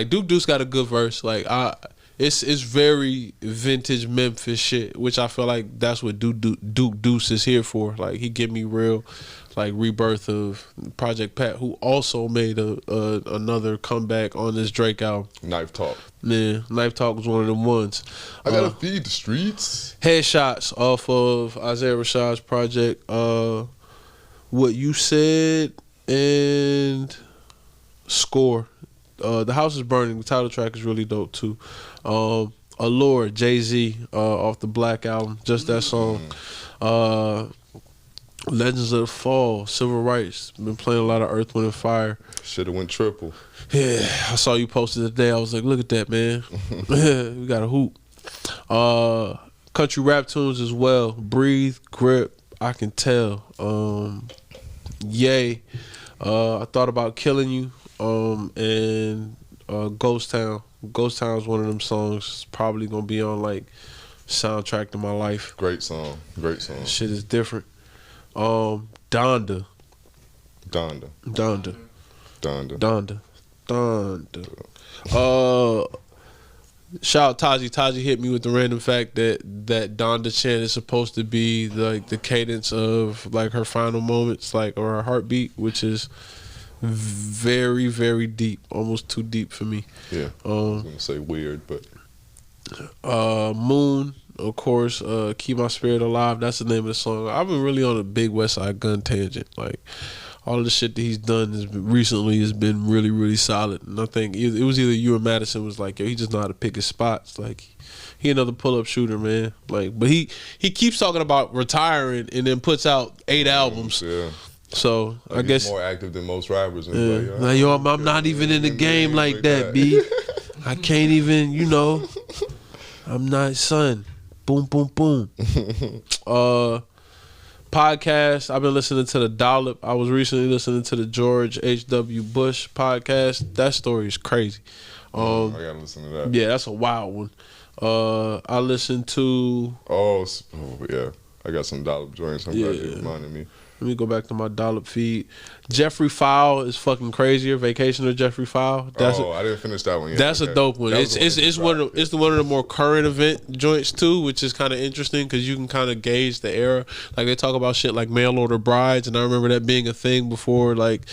Duke Deuce got a good verse. It's very vintage Memphis shit, which I feel like that's what Duke Deuce is here for. Like he give me real, like rebirth of Project Pat, who also made another comeback on this Drake album. Knife Talk. Yeah, Knife Talk was one of them ones. I gotta feed the streets. Headshots off of Isaiah Rashad's project. What You Said and Score. The House Is Burning, the title track is really dope too. Allure, Jay-Z, off the Black album. Just that song. Legends of the Fall, Civil Rights. Been playing a lot of Earth, Wind, and Fire. Should have went triple. Yeah, I saw you posted today. I was like, look at that, man. We got a hoop. Country rap tunes as well. Breathe, Grip, I Can Tell. Yay. I Thought About Killing You. And Ghost Town. Ghost Town is one of them songs. It's probably gonna be on like soundtrack to my life. Great song. Great song. Shit is different. Donda. Donda. Shout out Taji. Taji hit me with the random fact that Donda chant is supposed to be like the cadence of like her final moments, like, or her heartbeat, which is very, very deep, almost too deep for me. Yeah. I was gonna say weird, but Moon, of course, Keep My Spirit Alive. That's the name of the song. I've been really on a big West Side Gun tangent. Like, all of the shit that he's done recently has been really, really solid. And I think it was either you or Madison was like, yo, he just know how to pick his spots. Like, he another pull-up shooter, man. Like, but he keeps talking about retiring and then puts out 8 albums. Yeah. So like, I guess he's more active than most rappers. And yeah. Like, yo, I'm not even in the game like that, B. I can't even, I'm not, son. Boom, boom, boom. Podcast. I've been listening to the Dollop. I was recently listening to the George H.W. Bush podcast. That story is crazy. I gotta listen to that. Yeah, that's a wild one. I listened to. Oh yeah, I got some Dollop joints. I'm glad you reminded me. Let me go back to my Dollop feed. Jeffrey Fowle is fucking crazier. Vacation of Jeffrey Fowle. I didn't finish that one yet. That's a dope one. It's one of the more current event joints too, which is kind of interesting because you can kind of gauge the era. Like, they talk about shit like mail order brides, and I remember that being a thing before. Like,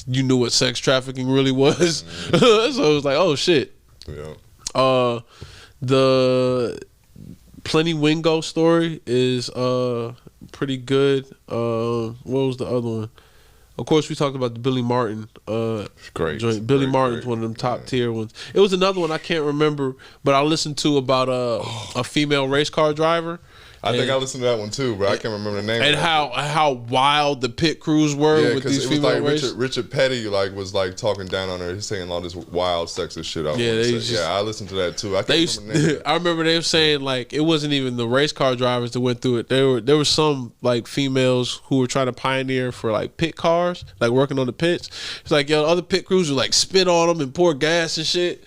you knew what sex trafficking really was. So it was like, oh shit. Yeah. The Plenty Wingo story is pretty good. What was the other one? Of course, we talked about the Billy Martin great joint. Billy Martin's one of them top tier ones. It was another one I can't remember, but I listened to about a female race car driver. I think I listened to that one too, but I can't remember the name. And how wild the pit crews were with these female races. Richard Petty was talking down on her. He's saying all this wild sexist shit. I listened to that too. I remember they were saying like it wasn't even the race car drivers that went through it. There were some like females who were trying to pioneer for like pit cars, like working on the pits. It's like, yo, other pit crews would like spit on them and pour gas and shit,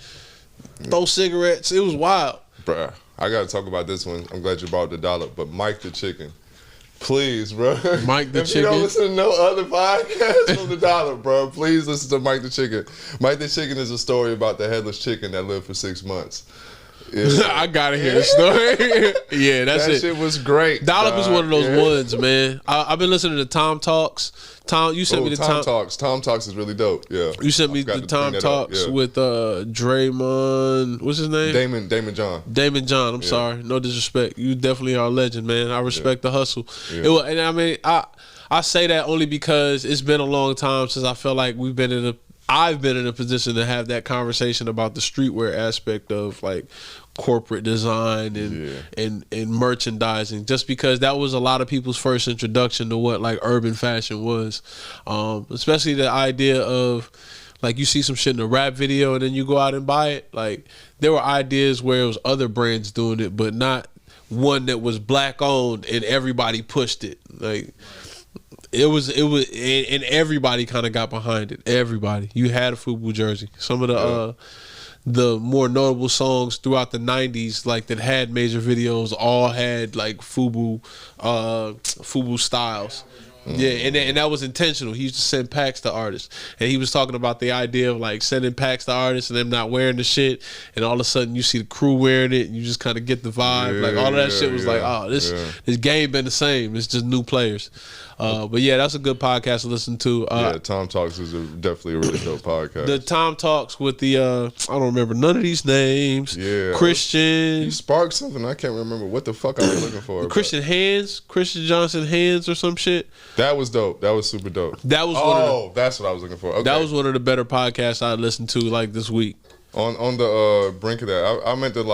throw cigarettes. It was wild, bruh. I gotta talk about this one. I'm glad you brought the Dollop, but Mike the Chicken, please, bro. Mike the if Chicken. You don't listen to no other podcast from the Dollop, bro. Please listen to Mike the Chicken. Mike the Chicken is a story about the headless chicken that lived for 6 months. Yeah. I gotta hear the story. Yeah, that's it. That shit was great. Dollop is one of those ones, man. I've been listening to Tom Talks. You sent me the Tom Talks. Tom Talks is really dope. Yeah. You sent me the Tom Talks with Draymond. What's his name? Damon John. Damon John. I'm sorry. No disrespect. You definitely are a legend, man. I respect the hustle. Yeah. And I mean, I say that only because it's been a long time since I feel like I've been in a position to have that conversation about the streetwear aspect of like corporate design and merchandising, just because that was a lot of people's first introduction to what like urban fashion was, especially the idea of like you see some shit in a rap video and then you go out and buy it. Like, there were ideas where it was other brands doing it, but not one that was black owned and everybody pushed it. Like, it was, and everybody kind of got behind it. Everybody. You had a FUBU jersey. Some of the more notable songs throughout the 90s, like that had major videos, all had like FUBU styles. Yeah, and that was intentional. He used to send packs to artists, and he was talking about the idea of like sending packs to artists and them not wearing the shit, and all of a sudden you see the crew wearing it, and you just kind of get the vibe. Like, all of that shit was like, oh, this game been the same. It's just new players. But yeah, that's a good podcast to listen to. Tom Talks is definitely a really dope podcast. The Tom Talks with the I don't remember none of these names. Yeah, Christian. You sparked something. I can't remember what the fuck I was looking for. Christian Johnson Hands or some shit. That was dope. That was super dope. That was that's what I was looking for. Okay. That was one of the better podcasts I listened to like this week. On the brink of that, I meant to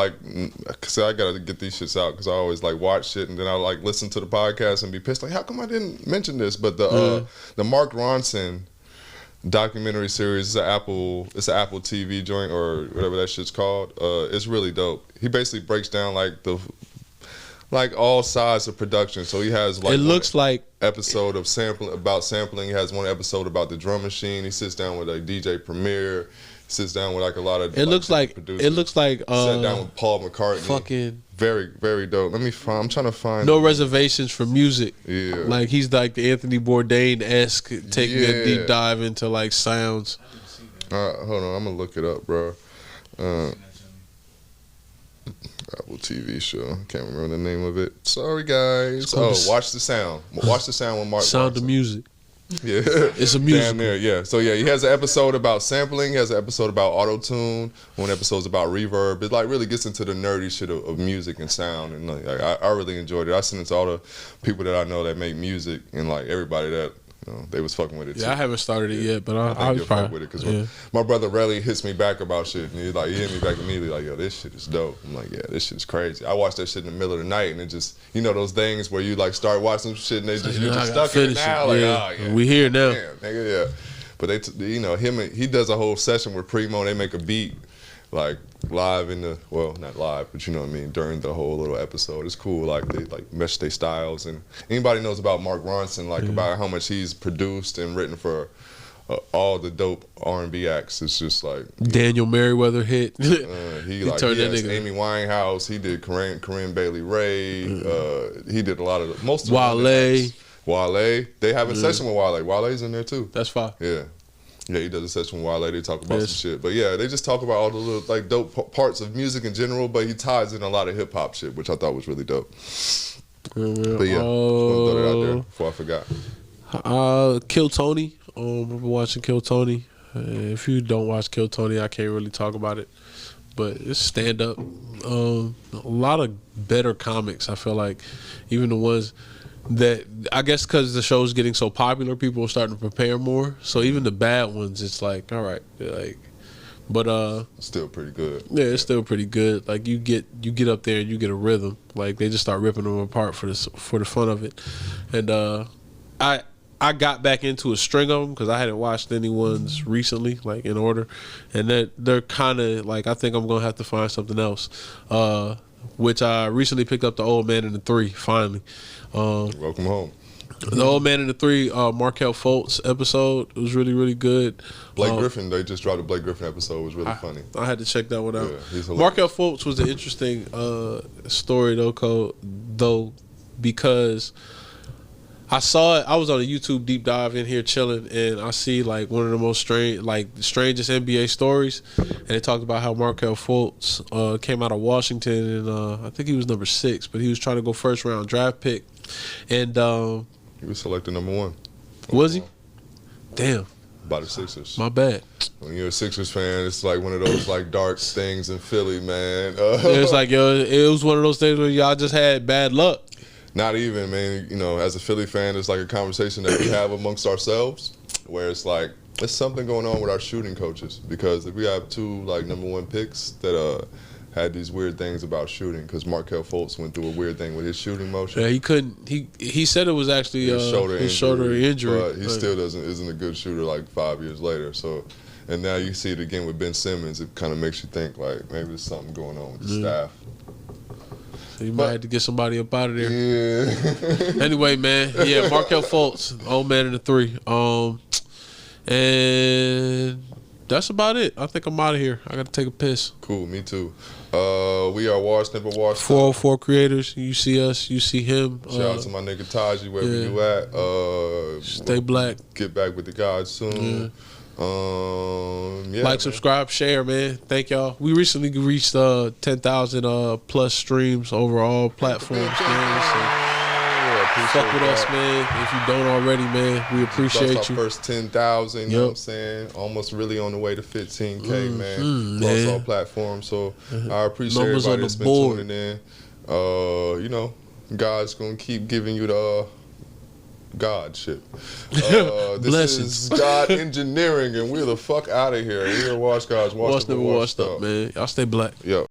cause I gotta get these shits out because I always like watch shit and then I like listen to the podcast and be pissed like how come I didn't mention this? But the Mark Ronson documentary series is an Apple TV joint or whatever that shit's called. It's really dope. He basically breaks down like all sides of production. So he has like it looks like episode of sampling. He has one episode about the drum machine. He sits down with like DJ Premier. Sits down with like a lot of. It looks like producers. it looks like sat down with Paul McCartney. Fucking very very dope. Let me find. I'm trying to find. No reservations for music. Yeah, like he's like the Anthony Bourdain-esque taking a deep dive into like sounds. Hold on, I'm gonna look it up, bro. Apple TV show. Can't remember the name of it. Sorry guys. Watch the Sound. Watch the Sound with Mark. Sound of Music. Yeah, it's a music. Damn near, yeah. So yeah, he has an episode about sampling. He has an episode about auto-tune. One episode's about reverb. It like really gets into the nerdy shit of music and sound, and like I really enjoyed it. I sent it to all the people that I know that make music and like everybody that they was fucking with it. Yeah, too. I haven't started it yet, but I think was probably with it because my brother Relly hits me back about shit, and he hit me back immediately like, yo, this shit is dope. I'm like, yeah, this shit is crazy. I watched that shit in the middle of the night, and it just those things where you like start watching some shit and you just stuck in it now. Like, yeah, we here now. Damn, nigga, yeah. But he does a whole session with Primo. They make a beat like live not live, but you know what I mean, during the whole little episode. It's cool. Like they like mesh their styles, and anybody knows about Mark Ronson, like about how much he's produced and written for all the dope R&B acts. It's just like Daniel Merriweather hit. He turned that nigga. Amy Winehouse. He did Corinne Bailey Ray. He did a lot of most of Wale. Wale. They have a session with Wale. Wale's in there too. That's fine. Yeah. Yeah, he does a session with Wale. They talk about some shit. But yeah, they just talk about all the little like dope parts of music in general, but he ties in a lot of hip hop shit, which I thought was really dope. But yeah, just want to throw that out there before I forgot. Kill Tony. I've been watching Kill Tony. If you don't watch Kill Tony, I can't really talk about it. But it's stand up. A lot of better comics, I feel like. Even the ones that, I guess because the show's getting so popular, people are starting to prepare more. So even the bad ones, it's like, all right. But still pretty good. Yeah, it's still pretty good. Like you get up there and you get a rhythm. Like they just start ripping them apart for the fun of it. And I got back into a string of them because I hadn't watched any ones recently, like in order, and they're kind of like, I think I'm gonna have to find something else. Which I recently picked up The Old Man and the Three. Finally, welcome home. The Old Man and the Three, Markel Fultz episode. It was really, really good. Blake Griffin, they just dropped a Blake Griffin episode. It was really funny. I had to check that one out. Yeah, Markel Fultz was an interesting story though, because I saw it. I was on a YouTube deep dive in here chilling, and I see like one of the most strangest NBA stories, and they talked about how Markel Fultz came out of Washington, and I think he was number 6, but he was trying to go first round draft pick, and he was selected number 1. Was he? Damn. By the Sixers. My bad. When you're a Sixers fan, it's like one of those like dark things in Philly, man. It's like, yo, it was one of those things where y'all just had bad luck. Not even, man. As a Philly fan, it's like a conversation that we have amongst ourselves, where it's like there's something going on with our shooting coaches, because if we have 2 like number 1 picks that had these weird things about shooting, because Markel Fultz went through a weird thing with his shooting motion. Yeah, he couldn't. He said it was actually his shoulder injury, but he still isn't a good shooter like 5 years later. So, and now you see it again with Ben Simmons. It kind of makes you think like maybe there's something going on with the staff. So you might have to get somebody up out of there. Yeah. Anyway, man. Yeah, Markel Fultz, Old Man and the Three. And that's about it. I think I'm out of here. I got to take a piss. Cool, me too. We are Washed, Never Washed. 404 Creators. You see us. You see him. Shout out to my nigga Taji, wherever you at. Stay black. Get back with the guys soon. Like, subscribe, share, man. Thank y'all. We recently reached 10,000 plus streams over all platforms, man. So fuck with us, man. If you don't already, man, we appreciate you. Our first 10,000, you know what I'm saying? Almost really on the way to 15K, man. Across all platforms. So I appreciate everybody that's been tuning in. God's gonna keep giving you the God shit. This Blessings. is God Engineering, and we're the fuck out of here. We're Wash Guys. Wash Never washed up, man. Y'all stay black. Yo.